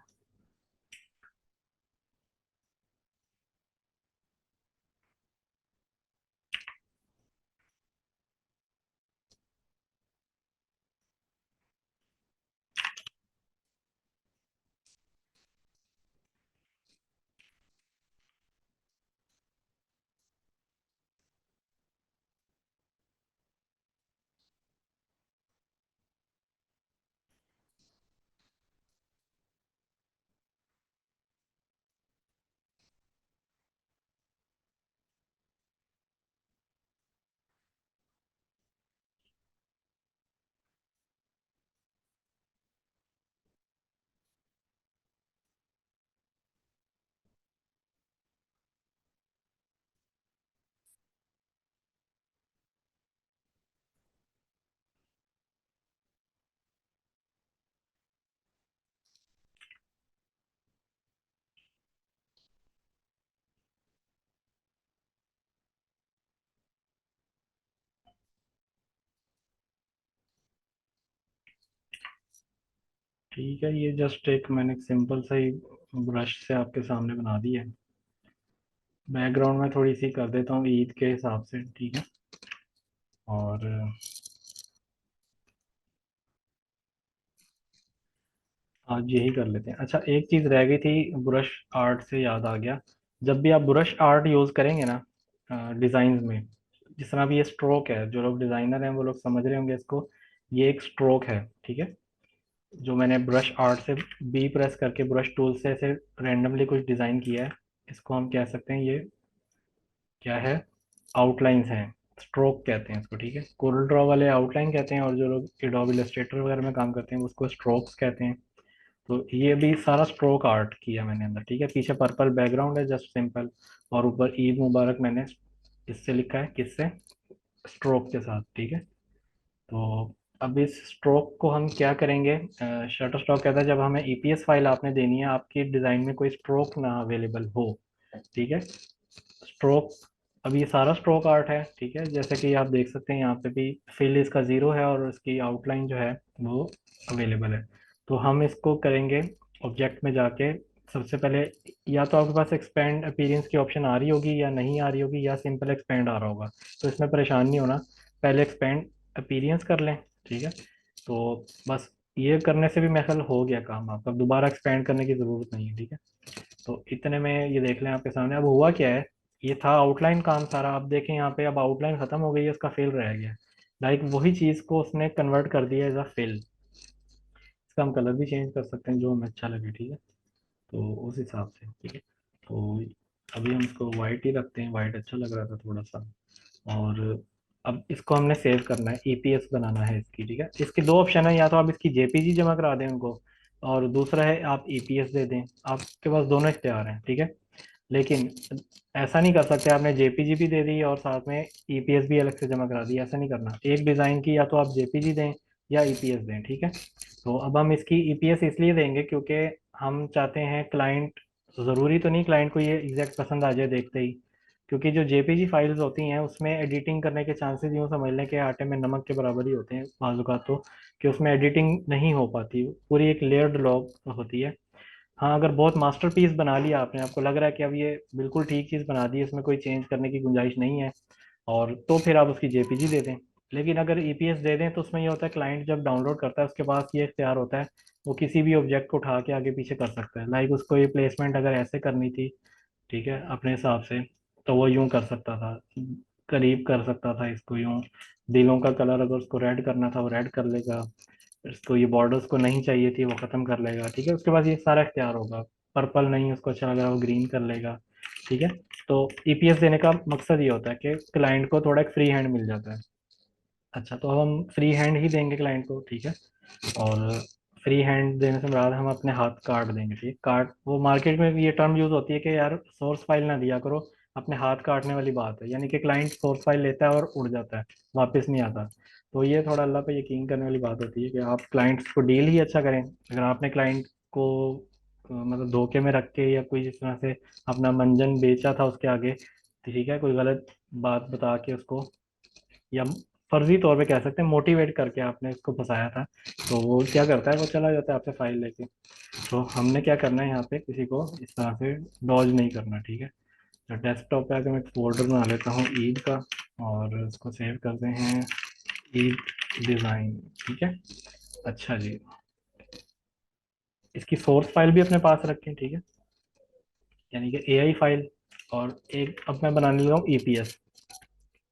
ठीक है, ये जस्ट एक मैंने सिंपल सा ही ब्रश से आपके सामने बना दी है। बैकग्राउंड में थोड़ी सी कर देता हूँ ईद के हिसाब से, ठीक है। और आज यही कर लेते हैं। अच्छा, एक चीज़ रह गई थी ब्रश आर्ट से, याद आ गया। जब भी आप ब्रश आर्ट यूज़ करेंगे ना डिज़ाइन में, जिस तरह भी ये स्ट्रोक है, जो लोग डिज़ाइनर हैं वो लोग समझ रहे होंगे इसको, ये एक स्ट्रोक है, ठीक है। जो मैंने ब्रश आर्ट से बी प्रेस करके ब्रश टूल से ऐसे रैंडमली कुछ डिज़ाइन किया है, इसको हम कह सकते हैं ये क्या है, आउटलाइंस हैं, स्ट्रोक कहते हैं इसको, ठीक है। कोरल ड्रॉ वाले आउटलाइन कहते हैं, और जो लोग एडोब इलस्ट्रेटर वगैरह में काम करते हैं उसको स्ट्रोक्स कहते हैं। तो ये भी सारा स्ट्रोक आर्ट किया मैंने अंदर, ठीक है। पीछे पर्पल बैकग्राउंड है जस्ट सिंपल, और ऊपर ईद मुबारक मैंने इससे लिखा है, किससे, स्ट्रोक के साथ, ठीक है। तो अब इस स्ट्रोक को हम क्या करेंगे, शटर स्ट्रोक कहता है जब हमें ईपीएस फाइल आपने देनी है, आपकी डिज़ाइन में कोई स्ट्रोक ना अवेलेबल हो, ठीक है। स्ट्रोक, अब ये सारा स्ट्रोक आर्ट है, ठीक है। जैसे कि आप देख सकते हैं यहाँ पे भी फिल इसका 0 है, और इसकी आउटलाइन जो है वो अवेलेबल है। तो हम इसको करेंगे ऑब्जेक्ट में जाके, सबसे पहले या तो आपके पास एक्सपेंड अपीयरेंस की ऑप्शन आ रही होगी या नहीं आ रही होगी, या सिंपल एक्सपेंड आ रहा होगा, तो इसमें परेशान नहीं होना। पहले एक्सपेंड अपीयरेंस कर लें, ठीक है। तो बस ये करने से भी मेरे ख्याल हो गया काम आपका, दोबारा एक्सपेंड करने की ज़रूरत नहीं है, ठीक है। तो इतने में ये देख लें आपके सामने, अब हुआ क्या है, ये था आउटलाइन काम सारा, आप देखें यहाँ पे अब आउटलाइन खत्म हो गई है, इसका फिल रह गया। लाइक वही चीज को उसने कन्वर्ट कर दिया एज अ फिल। इसका हम कलर भी चेंज कर सकते हैं जो हमें अच्छा लगे, ठीक है। तो उस हिसाब से, ठीक है। तो अभी हम इसको वाइट ही रखते हैं, वाइट अच्छा लग रहा था थोड़ा सा। और अब इसको हमने सेव करना है, ईपीएस बनाना है इसकी, ठीक है। इसके दो ऑप्शन है, या तो आप इसकी जेपीजी जमा करा दें उनको, और दूसरा है आप ईपीएस दे दें। आपके पास दोनों इख्तियार हैं, ठीक है। लेकिन ऐसा नहीं कर सकते आपने जेपीजी भी दे दी और साथ में ईपीएस भी अलग से जमा करा दी, ऐसा नहीं करना। एक डिज़ाइन की या तो आप जेपीजी दें या ईपीएस दें, ठीक है। तो अब हम इसकी ईपीएस इसलिए देंगे क्योंकि हम चाहते हैं क्लाइंट, ज़रूरी तो नहीं क्लाइंट को ये एग्जैक्ट पसंद आ जाए देखते ही, क्योंकि जो जेपीजी फाइल्स होती हैं उसमें एडिटिंग करने के चांसेस यूँ समझ लें कि आटे में नमक के बराबर ही होते हैं बाज़ तो, कि उसमें एडिटिंग नहीं हो पाती, पूरी एक लेयर्ड लॉग होती है। हाँ, अगर बहुत मास्टरपीस बना लिया आपने, आपको लग रहा है कि अब ये बिल्कुल ठीक चीज़ बना दी है, इसमें कोई चेंज करने की गुंजाइश नहीं है, और तो फिर आप उसकी जेपीजी दे दें। लेकिन अगर ईपीएस दे दें तो उसमें ये होता है क्लाइंट जब डाउनलोड करता है उसके पास ये इख्तियार होता है, वो किसी भी ऑब्जेक्ट को उठा के आगे पीछे कर सकता है। लाइक उसको ये प्लेसमेंट अगर ऐसे करनी थी, ठीक है, अपने हिसाब से, तो वो यूं कर सकता था, करीब कर सकता था इसको यूं। दिलों का कलर अगर उसको रेड करना था वो रेड कर लेगा, इसको ये बॉर्डर्स को नहीं चाहिए थी वो ख़त्म कर लेगा, ठीक है। उसके बाद ये सारा इख्तियार होगा। पर्पल नहीं उसको अच्छा लग रहा है वो ग्रीन कर लेगा, ठीक है। तो ईपीएस देने का मकसद ये होता है कि क्लाइंट को थोड़ा एक फ्री हैंड मिल जाता है। अच्छा, तो अब हम फ्री हैंड ही देंगे क्लाइंट को, ठीक है। और फ्री हैंड देने से मुराद हम अपने हाथ काट देंगे, ठीक है। काट, वो मार्केट में ये टर्म यूज़ होती है कि यार सोर्स फाइल ना दिया करो, अपने हाथ काटने वाली बात है, यानी कि क्लाइंट सोर्स फाइल लेता है और उड़ जाता है, वापस नहीं आता। तो ये थोड़ा अल्लाह पे यकीन करने वाली बात होती है कि आप क्लाइंट्स को डील ही अच्छा करें। अगर आपने क्लाइंट को मतलब धोखे में रख के या कोई जिस तरह से अपना मंजन बेचा था उसके आगे, ठीक है, कोई गलत बात बता के उसको, या फर्जी तौर पे कह सकते हैं मोटिवेट करके आपने इसको फंसाया था, तो वो क्या करता है, वो चला जाता है आपसे फाइल लेके। तो हमने क्या करना है यहाँ पे, किसी को इस तरह से डॉज नहीं करना, ठीक है। तो डेस्कटॉप पे आकर मैं एक फोल्डर बना लेता हूँ ईद का, और उसको सेव करते हैं ईद डिज़ाइन, ठीक है। अच्छा जी, इसकी सोर्स फाइल भी अपने पास रखें, ठीक है, यानी कि एआई फाइल। और एक अब मैं बनाने लगा हूँ ईपीएस।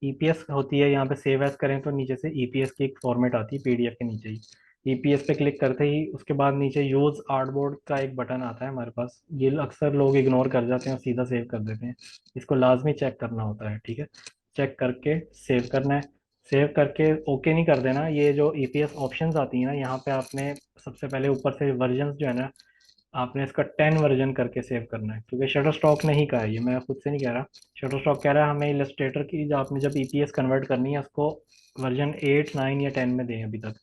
ईपीएस होती है यहाँ पे, सेव एज करें तो नीचे से ईपीएस की एक फॉर्मेट आती है पीडीएफ के नीचे ही। ईपीएस पे क्लिक करते ही उसके बाद नीचे यूज आर्टबोर्ड का एक बटन आता है हमारे पास, ये अक्सर लोग इग्नोर कर जाते हैं और सीधा सेव कर देते हैं। इसको लाजमी चेक करना होता है, ठीक है। चेक करके सेव करना है। सेव करके ओके नहीं कर देना। ये जो ईपीएस ऑप्शंस आती हैं ना, यहाँ पे आपने सबसे पहले ऊपर से वर्जन जो है ना, आपने इसका 10 वर्जन करके सेव करना है, क्योंकि शटर स्टॉक ने ही कहा है, ये मैं खुद से नहीं कह रहा। शटर स्टॉक कह रहा है हमें इलस्ट्रेटर की जो आपने जब ईपीएस कन्वर्ट करनी है उसको वर्जन 8 9 या 10 में दें अभी तक,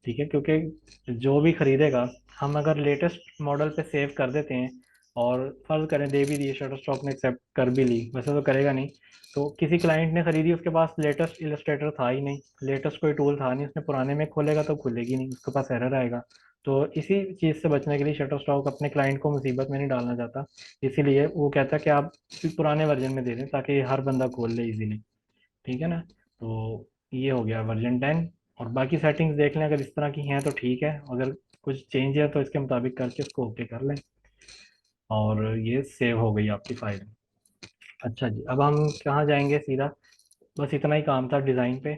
ठीक है। क्योंकि जो भी खरीदेगा, हम अगर लेटेस्ट मॉडल पे सेव कर देते हैं और फर्ज करें दे भी दिए, शटर स्टॉक ने एक्सेप्ट कर भी ली, वैसे तो करेगा नहीं, तो किसी क्लाइंट ने खरीदी उसके पास लेटेस्ट इलस्ट्रेटर था ही नहीं, लेटेस्ट कोई टूल था नहीं, उसने पुराने में खोलेगा तो खुलेगी नहीं, उसके पास एरर आएगा। तो इसी चीज़ से बचने के लिए शटर स्टॉक अपने क्लाइंट को मुसीबत में नहीं डालना चाहता, इसीलिए वो कहता है कि आप पुराने वर्जन में दे दें ताकि हर बंदा खोल ले इजीली, ठीक है ना। तो ये हो गया वर्जन 10। और बाकी सेटिंग्स देख लें, अगर इस तरह की हैं तो ठीक है, अगर कुछ चेंज है तो इसके मुताबिक करके उसको ओके कर लें, और ये सेव हो गई आपकी फाइल। अच्छा जी, अब हम कहाँ जाएंगे सीधा, बस इतना ही काम था डिज़ाइन पे।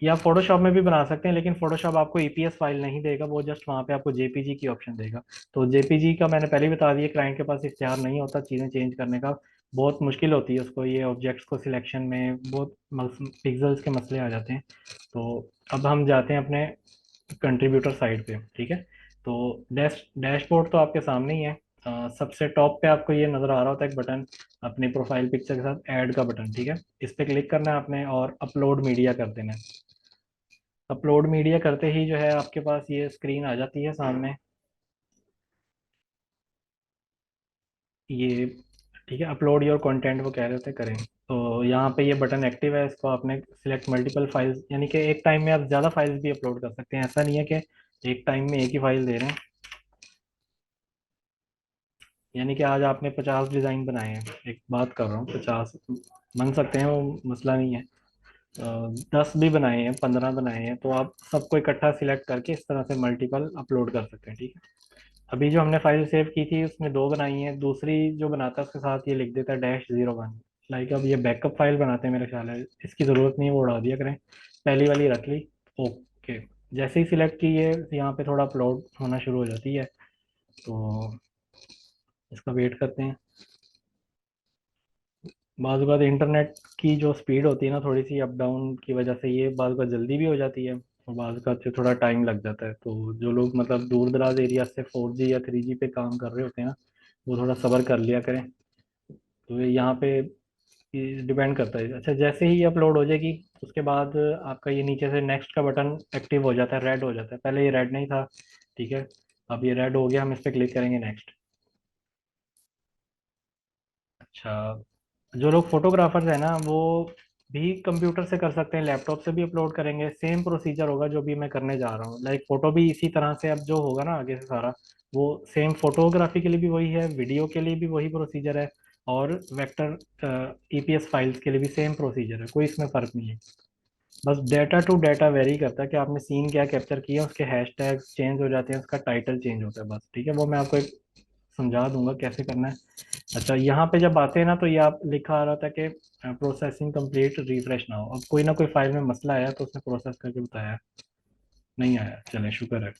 या फोटोशॉप में भी बना सकते हैं, लेकिन फोटोशॉप आपको ईपीएस फाइल नहीं देगा, वो जस्ट वहाँ पे आपको जेपीजी की ऑप्शन देगा। तो जेपीजी का मैंने पहले ही बता दिया, क्लाइंट के पास इख्तियार नहीं होता चीज़ें चेंज करने का, बहुत मुश्किल होती है उसको, ये ऑब्जेक्ट्स को सिलेक्शन में बहुत पिक्सल्स के मसले आ जाते हैं। तो अब हम जाते हैं अपने कंट्रीब्यूटर साइड पे, ठीक है। तो डैशबोर्ड तो आपके सामने ही है। सबसे टॉप पे आपको ये नज़र आ रहा होता है एक बटन, अपनी प्रोफाइल पिक्चर के साथ ऐड का बटन, ठीक है। इस पे क्लिक करना है आपने और अपलोड मीडिया कर देना है। अपलोड मीडिया करते ही जो है आपके पास ये स्क्रीन आ जाती है सामने, ये, ठीक है। अपलोड योर कंटेंट वो कह रहे थे करें, तो यहाँ पे ये बटन एक्टिव है, इसको आपने सिलेक्ट मल्टीपल फाइल्स, यानी कि एक टाइम में आप ज़्यादा फाइल्स भी अपलोड कर सकते हैं, ऐसा नहीं है कि एक टाइम में एक ही फाइल दे रहे हैं। यानी कि आज आपने 50 डिज़ाइन बनाए हैं, एक बात कर रहा हूँ, 50 बन सकते हैं, वो मसला नहीं है। 10 भी बनाए हैं, 15 बनाए हैं, तो आप सबको इकट्ठा सिलेक्ट करके इस तरह से मल्टीपल अपलोड कर सकते हैं, ठीक है। अभी जो हमने फाइल सेव की थी उसमें दो बनाई हैं, दूसरी जो बनाता है उसके साथ ये लिख देता है -01। लाइक अब ये बैकअप फाइल बनाते हैं मेरा ख्याल है, इसकी ज़रूरत नहीं है, वो उड़ा दिया करें, पहली वाली रख ली। ओके, जैसे ही सिलेक्ट की ये यहाँ पे थोड़ा अपलोड होना शुरू हो जाती है, तो इसका वेट करते हैं। बाज़ बात इंटरनेट की जो स्पीड होती है ना, थोड़ी सी अप डाउन की वजह से ये बाज़ बात जल्दी भी हो जाती है और बाज़ बात से थोड़ा टाइम लग जाता है। तो जो लोग मतलब दूर दराज एरिया से 4G या 3G पे काम कर रहे होते हैं ना, वो थोड़ा सब्र कर लिया करें। तो ये यहाँ पे डिपेंड करता है। अच्छा, जैसे ही अपलोड हो जाएगी उसके बाद आपका ये नीचे से नेक्स्ट का बटन एक्टिव हो जाता है, रेड हो जाता है। पहले ये रेड नहीं था, ठीक है, अब ये रेड हो गया, हम इस पर क्लिक करेंगे नेक्स्ट। अच्छा, जो लोग फोटोग्राफर्स हैं ना, वो भी कंप्यूटर से कर सकते हैं, लैपटॉप से भी अपलोड करेंगे, सेम प्रोसीजर होगा जो भी मैं करने जा रहा हूँ। लाइक फोटो भी इसी तरह से अब जो होगा ना आगे से सारा, वो सेम फोटोग्राफी के लिए भी वही है, वीडियो के लिए भी वही प्रोसीजर है, और वेक्टर ईपीएस फाइल्स के लिए भी सेम प्रोसीजर है, कोई इसमें फर्क नहीं है। बस डेटा टू डेटा वेरी करता है कि आपने सीन क्या कैप्चर किया, उसके हैशटैग्स चेंज हो जाते हैं, उसका टाइटल चेंज होता है बस, ठीक है। वो मैं आपको एक समझा दूंगा कैसे करना है। अच्छा, यहाँ पे जब आते हैं ना, तो ये आप लिखा आ रहा था कि प्रोसेसिंग कंप्लीट रिफ्रेश ना हो। अब कोई ना कोई फाइल में मसला आया तो उसने प्रोसेस करके बताया, नहीं आया, चले शुक्र है।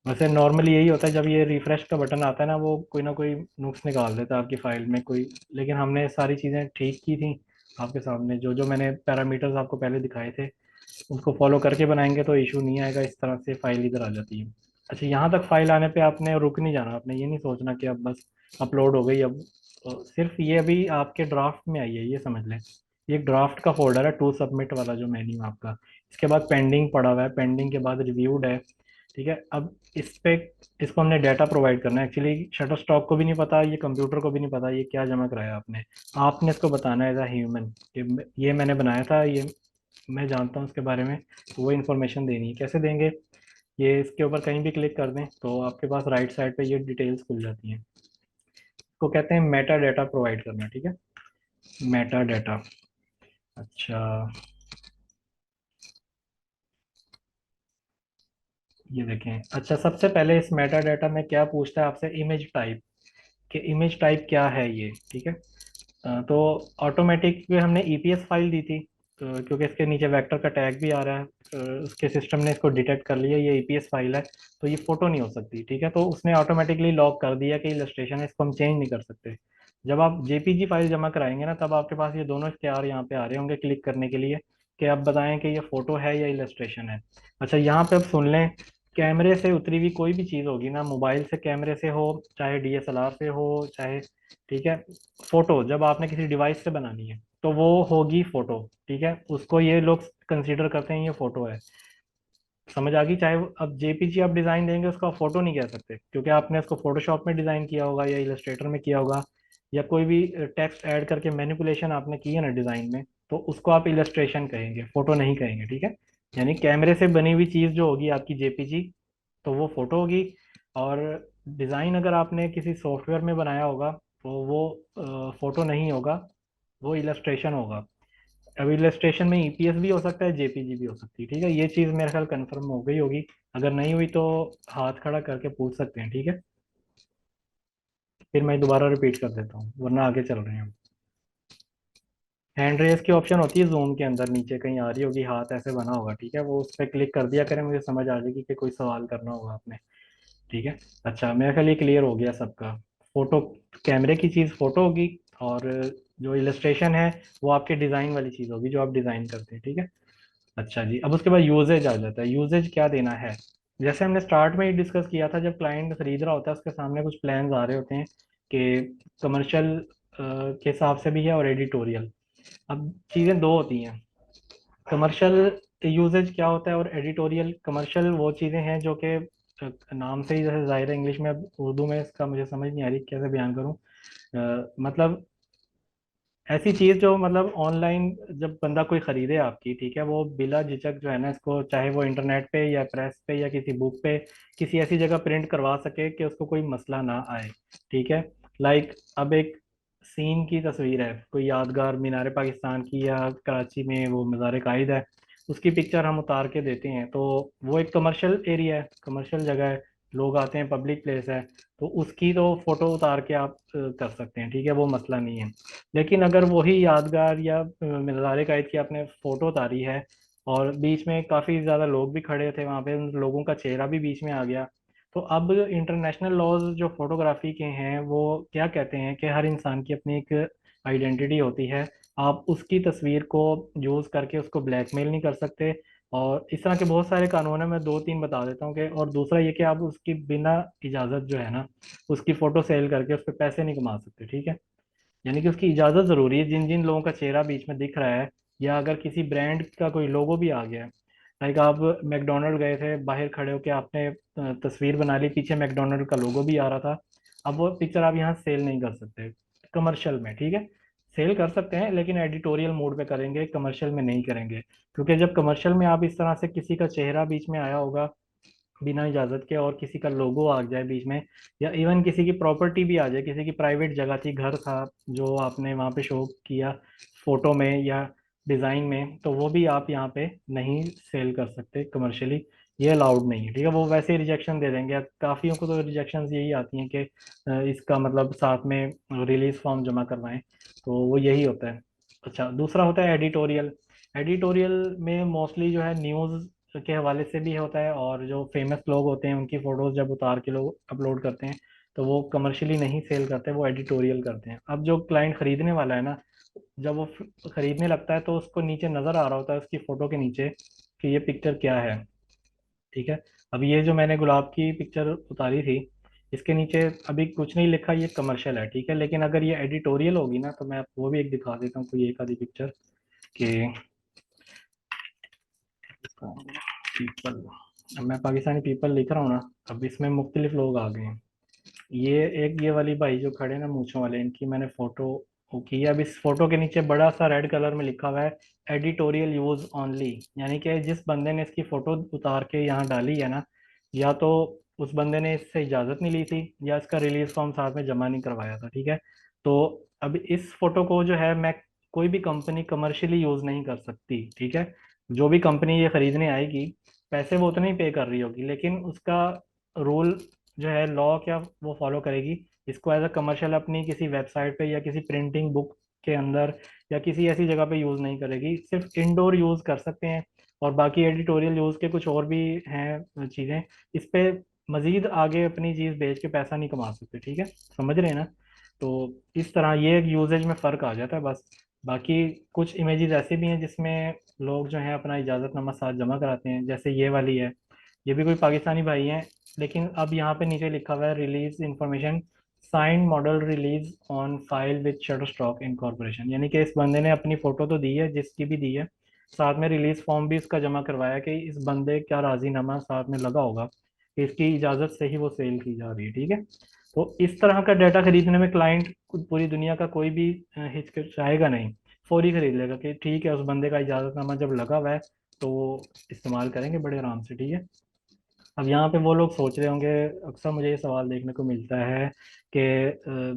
वैसे नॉर्मली यही होता है, जब ये रिफ्रेश का बटन आता है ना, वो कोई ना कोई नुक्स निकाल देता है आपकी फाइल में कोई। लेकिन हमने सारी चीज़ें ठीक की थी आपके सामने, जो जो मैंने पैरामीटर्स आपको पहले दिखाए थे उसको फॉलो करके बनाएंगे तो इशू नहीं आएगा। इस तरह से फाइल इधर आ जाती है। अच्छा, यहाँ तक फाइल आने पे आपने रुक नहीं जाना, आपने ये नहीं सोचना कि अब बस अपलोड हो गई अब। सिर्फ ये अभी आपके ड्राफ्ट में आई है, ये समझ लें। ये एक ड्राफ्ट का फोल्डर है, टू सबमिट वाला जो मेन्यू है आपका। इसके बाद पेंडिंग पड़ा हुआ है, पेंडिंग के बाद रिव्यूड है, ठीक है। अब इस पे इसको हमने डाटा प्रोवाइड करना है। एक्चुअली शटर स्टॉक को भी नहीं पता, ये कंप्यूटर को भी नहीं पता ये क्या जमा कराया आपने। आपने इसको बताना है एज अ ह्यूमन कि ये मैंने बनाया था, ये मैं जानता हूँ उसके बारे में। तो वो इन्फॉर्मेशन देनी है, कैसे देंगे? ये इसके ऊपर कहीं भी क्लिक कर दें तो आपके पास राइट साइड पे ये डिटेल्स खुल जाती हैं। इसको कहते हैं मेटा डाटा प्रोवाइड करना, ठीक है, मेटा डाटा। अच्छा, ये देखें। अच्छा, सबसे पहले इस मेटा डाटा में क्या पूछता है आपसे? इमेज टाइप, कि इमेज टाइप क्या है ये, ठीक है। तो ऑटोमेटिक में हमने ईपीएस फाइल दी थी, तो क्योंकि इसके नीचे वेक्टर का टैग भी आ रहा है, उसके सिस्टम ने इसको डिटेक्ट कर लिया ये ईपीएस फाइल है, तो ये फोटो नहीं हो सकती, ठीक है। तो उसने ऑटोमेटिकली लॉक कर दिया कि इलस्ट्रेशन है, इसको हम चेंज नहीं कर सकते। जब आप जेपीजी फाइल जमा कराएंगे ना, तब आपके पास ये दोनों इख्तियार यहाँ पे आ रहे होंगे क्लिक करने के लिए, कि आप बताएं कि ये फोटो है या इलस्ट्रेशन है। अच्छा, यहाँ पे अब सुन लें, कैमरे से उतरी हुई कोई भी चीज़ होगी ना, मोबाइल से कैमरे से हो, चाहे डीएसएलआर से हो, चाहे, ठीक है, फोटो जब आपने किसी डिवाइस से बनानी है तो वो होगी फोटो, ठीक है। उसको ये लोग कंसीडर करते हैं ये फोटो है। समझ आ गई? चाहे अब जेपीजी आप डिजाइन देंगे उसको आप फोटो नहीं कह सकते, क्योंकि आपने उसको फोटोशॉप में डिजाइन किया होगा या इलस्ट्रेटर में किया होगा, या कोई भी टेक्स्ट ऐड करके मैनिपुलेशन आपने की है ना डिजाइन में, तो उसको आप इलस्ट्रेशन कहेंगे, फोटो नहीं कहेंगे, ठीक है। यानी कैमरे से बनी हुई चीज जो होगी आपकी जेपीजी, तो वो फोटो होगी। और डिजाइन अगर आपने किसी सॉफ्टवेयर में बनाया होगा तो वो फोटो नहीं होगा, वो इलस्ट्रेशन होगा। अब इलस्ट्रेशन में ईपीएस भी हो सकता है, जेपीजी भी हो सकती है, ठीक है। ये चीज़ मेरे ख्याल कंफर्म हो गई होगी। अगर नहीं हुई तो हाथ खड़ा करके पूछ सकते हैं, ठीक है। फिर मैं दोबारा रिपीट कर देता हूँ, वरना आगे चल रहे हैं हम। हैंड रेस की ऑप्शन होती है जूम के अंदर, नीचे कहीं आ रही होगी, हाथ ऐसे बना होगा, ठीक है। वो उस पर क्लिक कर दिया करें, मुझे समझ आ जाएगी कि कोई सवाल करना होगा आपने, ठीक है। अच्छा, मेरे ख्याल ये क्लियर हो गया सबका। फोटो, कैमरे की चीज़ फोटो होगी, और जो इलस्ट्रेशन है वो आपके डिज़ाइन वाली चीज़ होगी जो आप डिज़ाइन करते हैं, ठीक है। अच्छा जी, अब उसके बाद यूजेज आ जाता है। यूजेज क्या देना है? जैसे हमने स्टार्ट में ही डिस्कस किया था, जब क्लाइंट खरीद रहा होता है उसके सामने कुछ प्लान्स आ रहे होते हैं कि कमर्शियल के हिसाब से भी है और एडिटोरियल। अब चीज़ें दो होती हैं। कमर्शियल यूजेज क्या होता है और एडिटोरियल? कमर्शियल वो चीज़ें हैं जो कि नाम से ही जैसे जाहिर है, इंग्लिश में, अब उर्दू में इसका मुझे समझ नहीं आ रही कैसे बयान करूँ। मतलब ऐसी चीज जो मतलब ऑनलाइन जब बंदा कोई खरीदे आपकी, ठीक है, वो बिला झिझक जो है ना, इसको चाहे वो इंटरनेट पे या प्रेस पे या किसी बुक पे किसी ऐसी जगह प्रिंट करवा सके कि उसको कोई मसला ना आए, ठीक है। लाइक अब एक सीन की तस्वीर है, कोई यादगार मीनार पाकिस्तान की, या कराची में वो मज़ार कायद है, उसकी पिक्चर हम उतार के देते हैं, तो वो एक कमर्शियल एरिया है, कमर्शियल जगह है, लोग आते हैं, पब्लिक प्लेस है, तो उसकी तो फोटो उतार के आप कर सकते हैं, ठीक है, वो मसला नहीं है। लेकिन अगर वही यादगार या मज़ार कायद की आपने फोटो उतारी है, और बीच में काफ़ी ज़्यादा लोग भी खड़े थे वहाँ पे, उन लोगों का चेहरा भी बीच में आ गया, तो अब इंटरनेशनल लॉज जो फोटोग्राफी के हैं वो क्या कहते हैं कि हर इंसान की अपनी एक आइडेंटिटी होती है, आप उसकी तस्वीर को यूज़ करके उसको ब्लैकमेल नहीं कर सकते। और इस तरह के बहुत सारे कानून है, मैं दो तीन बता देता हूँ कि, और दूसरा ये कि आप उसकी बिना इजाज़त जो है ना उसकी फ़ोटो सेल करके उस पर पैसे नहीं कमा सकते, ठीक है। यानी कि उसकी इजाज़त ज़रूरी है। जिन जिन लोगों का चेहरा बीच में दिख रहा है, या अगर किसी ब्रांड का कोई लोगो भी आ गया है, लाइक आप मैकडोनल्ड गए थे, बाहर खड़े होके आपने तस्वीर बना ली, पीछे मैकडोनल्ड का लोगो भी आ रहा था, अब वो पिक्चर आप यहाँ सेल नहीं कर सकते कमर्शियल में, ठीक है। सेल कर सकते हैं लेकिन एडिटोरियल मोड पे करेंगे, कमर्शियल में नहीं करेंगे। क्योंकि जब कमर्शियल में आप इस तरह से किसी का चेहरा बीच में आया होगा बिना इजाजत के, और किसी का लोगो आ जाए बीच में, या इवन किसी की प्रॉपर्टी भी आ जाए, किसी की प्राइवेट जगह थी, घर था जो आपने वहां पे शो किया फोटो में या डिजाइन में, तो वो भी आप यहाँ पे नहीं सेल कर सकते कमर्शियली। ये अलाउड नहीं है, ठीक है। वो वैसे ही रिजेक्शन दे देंगे। काफियों को तो रिजेक्शन यही आती हैं कि इसका मतलब साथ में रिलीज फॉर्म जमा करवाएं, तो वो यही होता है। अच्छा, दूसरा होता है एडिटोरियल। एडिटोरियल में मोस्टली जो है न्यूज़ के हवाले से भी होता है, और जो फेमस लोग होते हैं उनकी फोटोज जब उतार के लोग अपलोड करते हैं, तो वो कमर्शियली नहीं सेल करते, वो एडिटोरियल करते हैं। अब जो क्लाइंट खरीदने वाला है ना, जब वो खरीदने लगता है तो उसको नीचे नजर आ रहा होता है उसकी फोटो के नीचे कि ये पिक्चर क्या है, ठीक है। अब ये जो मैंने गुलाब की पिक्चर उतारी थी, इसके नीचे अभी कुछ नहीं लिखा, ये कमर्शियल है, ठीक है। लेकिन अगर ये एडिटोरियल होगी ना, तो मैं आपको वो भी एक दिखा देता हूँ, कोई एक आधी पिक्चर कि पीपल, अब मैं पाकिस्तानी पीपल लिख रहा हूँ ना, अब इसमें मुख्तलिफ लोग आ गए हैं। ये एक ये वाली भाई जो खड़े ना मूंछों वाले, इनकी मैंने फोटो वो की है। अब इस फोटो के नीचे बड़ा सा रेड कलर में लिखा हुआ है एडिटोरियल यूज ओनली, यानी कि जिस बंदे ने इसकी फोटो उतार के यहाँ डाली है ना, या तो उस बंदे ने इससे इजाजत नहीं ली थी, या इसका रिलीज फॉर्म साथ में जमा नहीं करवाया था, ठीक है। तो अब इस फोटो को जो है मैं, कोई भी कंपनी कमर्शियली यूज नहीं कर सकती, ठीक है। जो भी कंपनी ये खरीदने आएगी, पैसे वो उतने ही पे कर रही होगी, लेकिन उसका रूल जो है लॉ क्या वो फॉलो करेगी, इसको एज अ कमर्शियल अपनी किसी वेबसाइट पे या किसी प्रिंटिंग बुक के अंदर या किसी ऐसी जगह पे यूज नहीं करेगी, सिर्फ इंडोर यूज कर सकते हैं। और बाकी एडिटोरियल यूज के कुछ और भी हैं चीजें, इस पे मजीद आगे अपनी चीज बेच के पैसा नहीं कमा सकते, ठीक है, समझ रहे हैं ना। तो इस तरह ये एक यूजेज में फर्क आ जाता है बस। बाकी कुछ इमेजेस ऐसे भी हैं जिसमें लोग जो है अपना इजाजतनामा साथ जमा कराते हैं, जैसे ये वाली है, ये भी कोई पाकिस्तानी भाई हैं, लेकिन अब यहाँ पे नीचे लिखा हुआ है release information signed model release on file with shutter stock incorporation, यानी कि इस बंदे ने अपनी फोटो तो दी है जिसकी भी दी है, साथ में रिलीज फॉर्म भी इसका जमा करवाया कि इस बंदे का राजीनामा साथ में लगा होगा कि इसकी इजाजत से ही वो सेल की जा रही है, ठीक है। तो इस तरह का डाटा खरीदने में क्लाइंट पूरी दुनिया का कोई भी हिचकिचाएगा नहीं, फौरी खरीद लेगा कि ठीक है, उस बंदे का इजाजतनामा जब लगा हुआ है तो वो इस्तेमाल करेंगे बड़े आराम से, ठीक है। अब यहाँ पे वो लोग सोच रहे होंगे, अक्सर मुझे ये सवाल देखने को मिलता है कि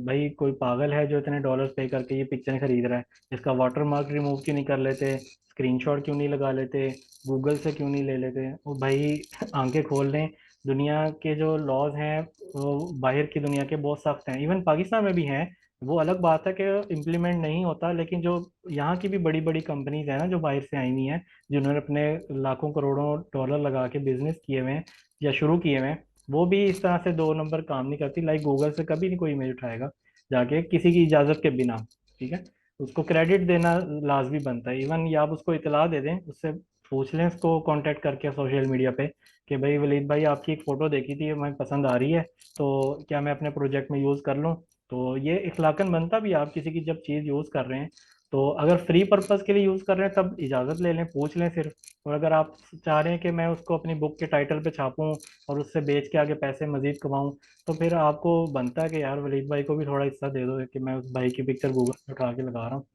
भाई कोई पागल है जो इतने डॉलर्स पे करके ये पिक्चर खरीद रहा है, इसका वाटर मार्क रिमूव क्यों नहीं कर लेते, स्क्रीनशॉट क्यों नहीं लगा लेते, गूगल से क्यों नहीं ले लेते। वो भाई आंखें खोल लें, दुनिया के जो लॉज हैं वो बाहर की दुनिया के बहुत सख्त हैं, इवन पाकिस्तान में भी हैं। वो अलग बात है कि इम्प्लीमेंट नहीं होता, लेकिन जो यहाँ की भी बड़ी बड़ी कंपनीज है ना जो बाहर से आई हुई हैं, जिन्होंने अपने लाखों करोड़ों डॉलर लगा के बिजनेस किए हुए हैं या शुरू किए हुए हैं, वो भी इस तरह से दो नंबर काम नहीं करती। लाइक गूगल से कभी नहीं कोई इमेज उठाएगा जाके किसी की इजाजत के बिना, ठीक है। उसको क्रेडिट देना लाजमी बनता है। इवन या आप उसको इतला दे दें, उससे पूछ लें उसको कांटेक्ट करके सोशल मीडिया पे कि भाई वलीद भाई आपकी एक फ़ोटो देखी थी, हमें पसंद आ रही है, तो क्या मैं अपने प्रोजेक्ट में यूज़ कर लूँ। तो ये इखलाकन बनता भी है, आप किसी की जब चीज़ यूज़ कर रहे हैं, तो अगर फ्री पर्पस के लिए यूज़ कर रहे हैं तब इजाज़त ले लें, पूछ लें सिर्फ। और अगर आप चाह रहे हैं कि मैं उसको अपनी बुक के टाइटल पे छापूं और उससे बेच के आगे पैसे मजीद कमाऊं, तो फिर आपको बनता है कि यार वलीद भाई को भी थोड़ा हिस्सा दे दो कि मैं उस भाई की पिक्चर गूगल पे उठा के लगा रहा हूँ।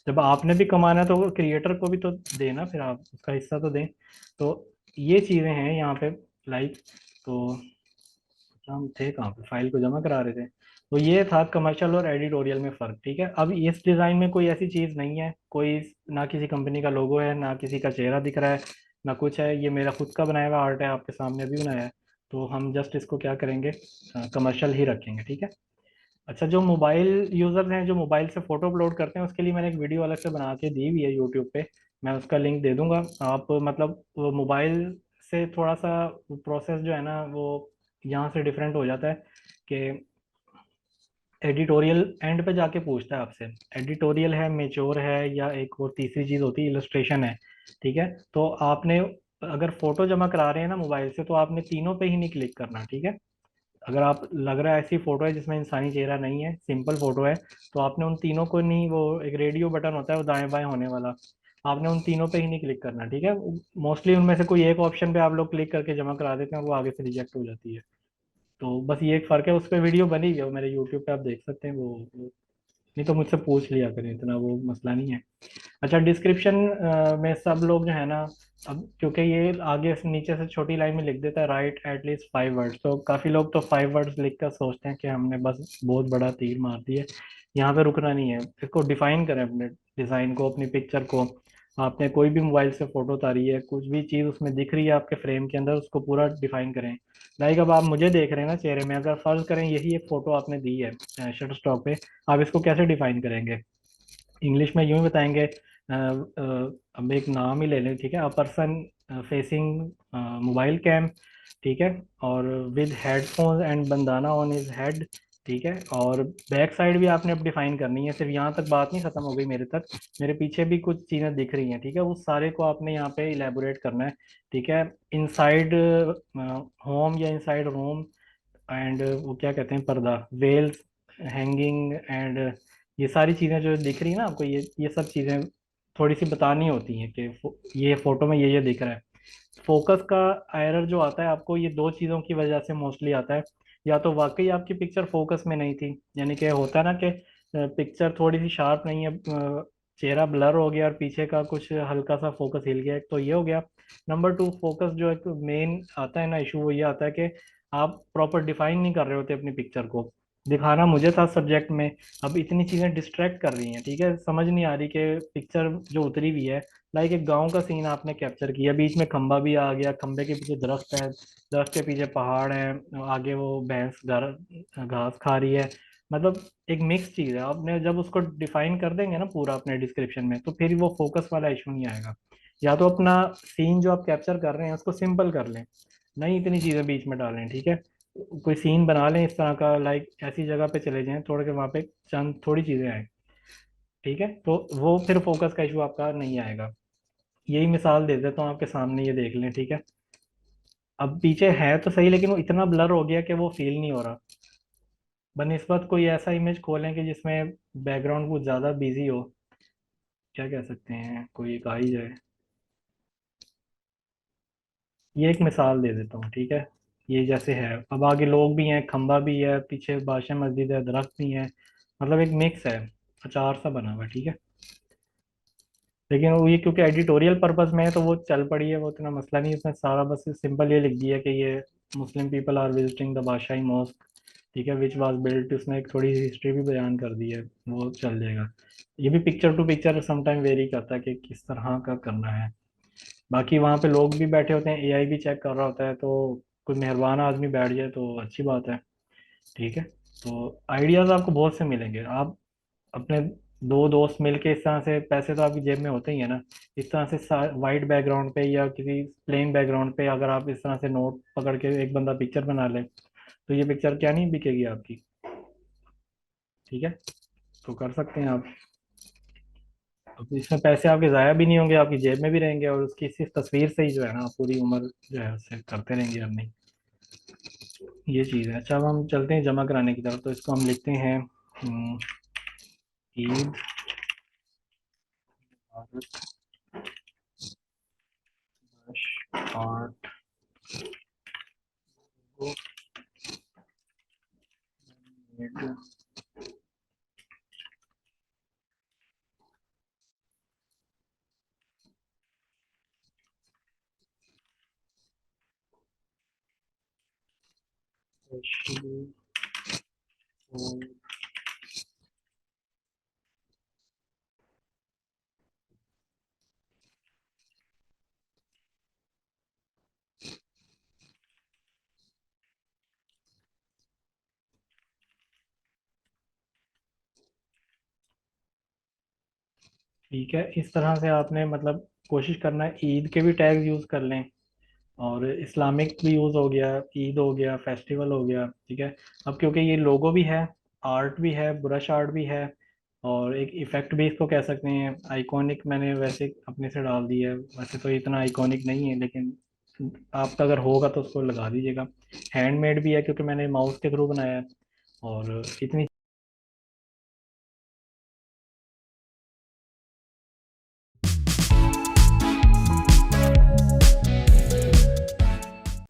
जब आपने भी कमाना है तो क्रिएटर को भी तो देना, फिर आप उसका हिस्सा तो दें। तो ये चीज़ें हैं यहाँ पे, लाइक, तो हम थे कहाँ पे, फाइल को जमा करा रहे थे। तो ये था कमर्शियल और एडिटोरियल में फ़र्क, ठीक है। अब इस डिज़ाइन में कोई ऐसी चीज़ नहीं है, कोई ना किसी कंपनी का लोगो है, ना किसी का चेहरा दिख रहा है, ना कुछ है। ये मेरा खुद का बनाया हुआ आर्ट है, आपके सामने भी बनाया है। तो हम जस्ट इसको क्या करेंगे, कमर्शियल ही रखेंगे, ठीक है। अच्छा, जो मोबाइल यूज़र्स हैं जो मोबाइल से फ़ोटो अपलोड करते हैं, उसके लिए मैंने एक वीडियो अलग से बना के दी हुई है यूट्यूब पे, मैं उसका लिंक दे दूंगा। आप मतलब वो मोबाइल से थोड़ा सा प्रोसेस जो है ना वो यहाँ से डिफरेंट हो जाता है कि एडिटोरियल एंड पे जाके पूछता है आपसे, एडिटोरियल है, मेच्योर है, या एक और तीसरी चीज होती है इलस्ट्रेशन है। ठीक है, तो आपने अगर फोटो जमा करा रहे हैं ना मोबाइल से, तो आपने तीनों पे ही नहीं क्लिक करना। ठीक है, अगर आप लग रहा है ऐसी फोटो है जिसमें इंसानी चेहरा नहीं है, सिंपल फोटो है, तो आपने उन तीनों को नहीं, वो एक रेडियो बटन होता है वो दाएं बाएं होने वाला, आपने उन तीनों पे ही नहीं क्लिक करना। ठीक है, मोस्टली उनमें से कोई एक ऑप्शन पे आप लोग क्लिक करके जमा करा देते हैं, वो आगे से रिजेक्ट हो जाती है। तो बस ये एक फर्क है, उस पर वीडियो बनी हुई है, वो मेरे यूट्यूब पे आप देख सकते हैं नहीं तो मुझसे पूछ लिया करें, इतना वो मसला नहीं है। अच्छा, डिस्क्रिप्शन में सब लोग जो है ना, अब क्योंकि ये आगे से नीचे से छोटी लाइन में लिख देता है राइट एटलीस्ट 5 वर्ड्स, तो काफी लोग तो 5 वर्ड्स लिख कर सोचते हैं कि हमने बस बहुत बड़ा तीर मार दिया। यहाँ पे रुकना नहीं है, इसको डिफाइन करें, अपने डिजाइन को, अपनी पिक्चर को। आपने कोई भी मोबाइल से फोटो उतारी है, कुछ भी चीज उसमें दिख रही है आपके फ्रेम के अंदर, उसको पूरा डिफाइन करें। लाइक अब आप मुझे देख रहे हैं ना चेहरे में, अगर फर्ज करें यही एक फोटो आपने दी है शटर स्टॉक पे, आप इसको कैसे डिफाइन करेंगे? इंग्लिश में यूं ही बताएंगे, अब एक नाम ही ले लें, ठीक है, a person facing mobile cam, ठीक है, और with headphones and bandana on his head. ठीक है, और बैक साइड भी आपने अब डिफाइन करनी है, सिर्फ यहाँ तक बात नहीं खत्म हो गई मेरे तक, मेरे पीछे भी कुछ चीजें दिख रही हैं। ठीक है, उस सारे को आपने यहाँ पे इलेबोरेट करना है। ठीक है, इनसाइड होम या इनसाइड रूम, एंड वो क्या कहते हैं, पर्दा, वेल्स हैंगिंग, एंड ये सारी चीजें जो दिख रही है ना आपको, ये सब चीजें थोड़ी सी बतानी होती हैं कि ये फोटो में ये दिख रहा है। फोकस का एरर जो आता है आपको, ये दो चीजों की वजह से मोस्टली आता है। या तो वाकई आपकी पिक्चर फोकस में नहीं थी, यानी कि होता है ना कि पिक्चर थोड़ी सी शार्प नहीं है, चेहरा ब्लर हो गया और पीछे का कुछ हल्का सा फोकस हिल गया, तो ये हो गया। नंबर टू, फोकस जो एक मेन आता है ना इशू, वो ये आता है कि आप प्रॉपर डिफाइन नहीं कर रहे होते अपनी पिक्चर को। दिखाना मुझे था सब्जेक्ट में, अब इतनी चीजें डिस्ट्रैक्ट कर रही हैं। ठीक है, समझ नहीं आ रही कि पिक्चर जो उतरी हुई है, लाइक एक गांव का सीन आपने कैप्चर किया, बीच में खंबा भी आ गया, खंबे के पीछे दरख्त है, दरख्त के पीछे पहाड़ है, आगे वो भैंस घास खा रही है, मतलब एक मिक्स चीज है। आपने जब उसको डिफाइन कर देंगे ना पूरा अपने डिस्क्रिप्शन में, तो फिर वो फोकस वाला इशू नहीं आएगा। या तो अपना सीन जो आप कैप्चर कर रहे हैं उसको सिंपल कर लें, नहीं इतनी चीजें बीच में डालें। ठीक है, कोई सीन बना लें इस तरह का, लाइक ऐसी जगह पे चले जाएं थोड़े के, वहां पे चंद थोड़ी चीजें आए। ठीक है, तो वो फिर फोकस का इशू आपका नहीं आएगा। यही मिसाल दे देता हूँ आपके सामने, ये देख लें। ठीक है, अब पीछे है तो सही, लेकिन वो इतना ब्लर हो गया कि वो फील नहीं हो रहा। बनिस्बत कोई ऐसा इमेज खोलें कि जिसमें बैकग्राउंड कुछ ज्यादा बिजी हो, क्या कह सकते हैं, कोई एक आ ही जाए। ये एक मिसाल दे देता हूँ। ठीक है, ये जैसे है, अब आगे लोग भी हैं, खंबा भी है, पीछे बादशाह मस्जिद है, दरख्त भी है, मतलब एक मिक्स है, अचार सा बना हुआ है। ठीक है, लेकिन वो ये क्योंकि एडिटोरियल पर्पस में है तो वो चल पड़ी है, वो इतना मसला नहीं है, इसमें सारा बस सिंपल ये लिख दिया कि ये Muslim people are visiting the Badshahi mosque. ठीक है, विच वाज बिल्ट, उसने एक थोड़ी सी हिस्ट्री भी बयान कर दी है, वो चल जाएगा। ये भी picture to picture sometime vary करता है कि किस तरह का करना है। बाकी वहाँ पे लोग भी बैठे होते हैं, एआई भी चेक कर रहा होता है, तो कोई मेहरबान आदमी बैठ जाए तो अच्छी बात है। ठीक है, तो आइडियाज आपको बहुत से मिलेंगे। आप अपने दो दोस्त मिलके इस तरह से, पैसे तो आपकी जेब में होते ही है ना, इस तरह से वाइट बैकग्राउंड पे या किसी प्लेन बैकग्राउंड पे अगर आप इस तरह से नोट पकड़ के एक बंदा पिक्चर बना ले, तो ये पिक्चर क्या नहीं बिकेगी आपकी। ठीक है, तो कर सकते हैं आप। अब इसमें पैसे आपके ज़ाया भी नहीं होंगे, आपकी जेब में भी रहेंगे, और उसकी सिर्फ तस्वीर से ही जो है ना पूरी उम्र जो है उससे करते रहेंगे अर्निंग। ये चीज़ है। अच्छा, अब हम चलते हैं जमा कराने की तरफ, तो इसको हम लिखते हैं ईद आर्ट। ठीक है, इस तरह से आपने मतलब कोशिश करना है ईद के भी टैग यूज कर लें, और इस्लामिक भी यूज हो गया, ईद हो गया, फेस्टिवल हो गया। ठीक है, अब क्योंकि ये लोगो भी है, आर्ट भी है, ब्रश आर्ट भी है, और एक इफेक्ट भी इसको कह सकते हैं। आइकॉनिक मैंने वैसे अपने से डाल दिया है, वैसे तो इतना आइकॉनिक नहीं है, लेकिन आपका अगर होगा तो उसको लगा दीजिएगा। हैंडमेड भी है क्योंकि मैंने माउस के थ्रू बनाया है, और इतनी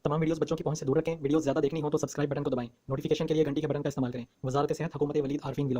तमाम वीडियोस बच्चों की पहुंच से दूर रखें। वीडियोस ज़्यादा देखनी हो तो सब्सक्राइब बटन को दबाएं। नोटिफिकेशन के लिए घंटी के बटन का इस्तेमाल करें। वजारत सेहत, हुकूमत वलीद आरफीन व्लॉग्स।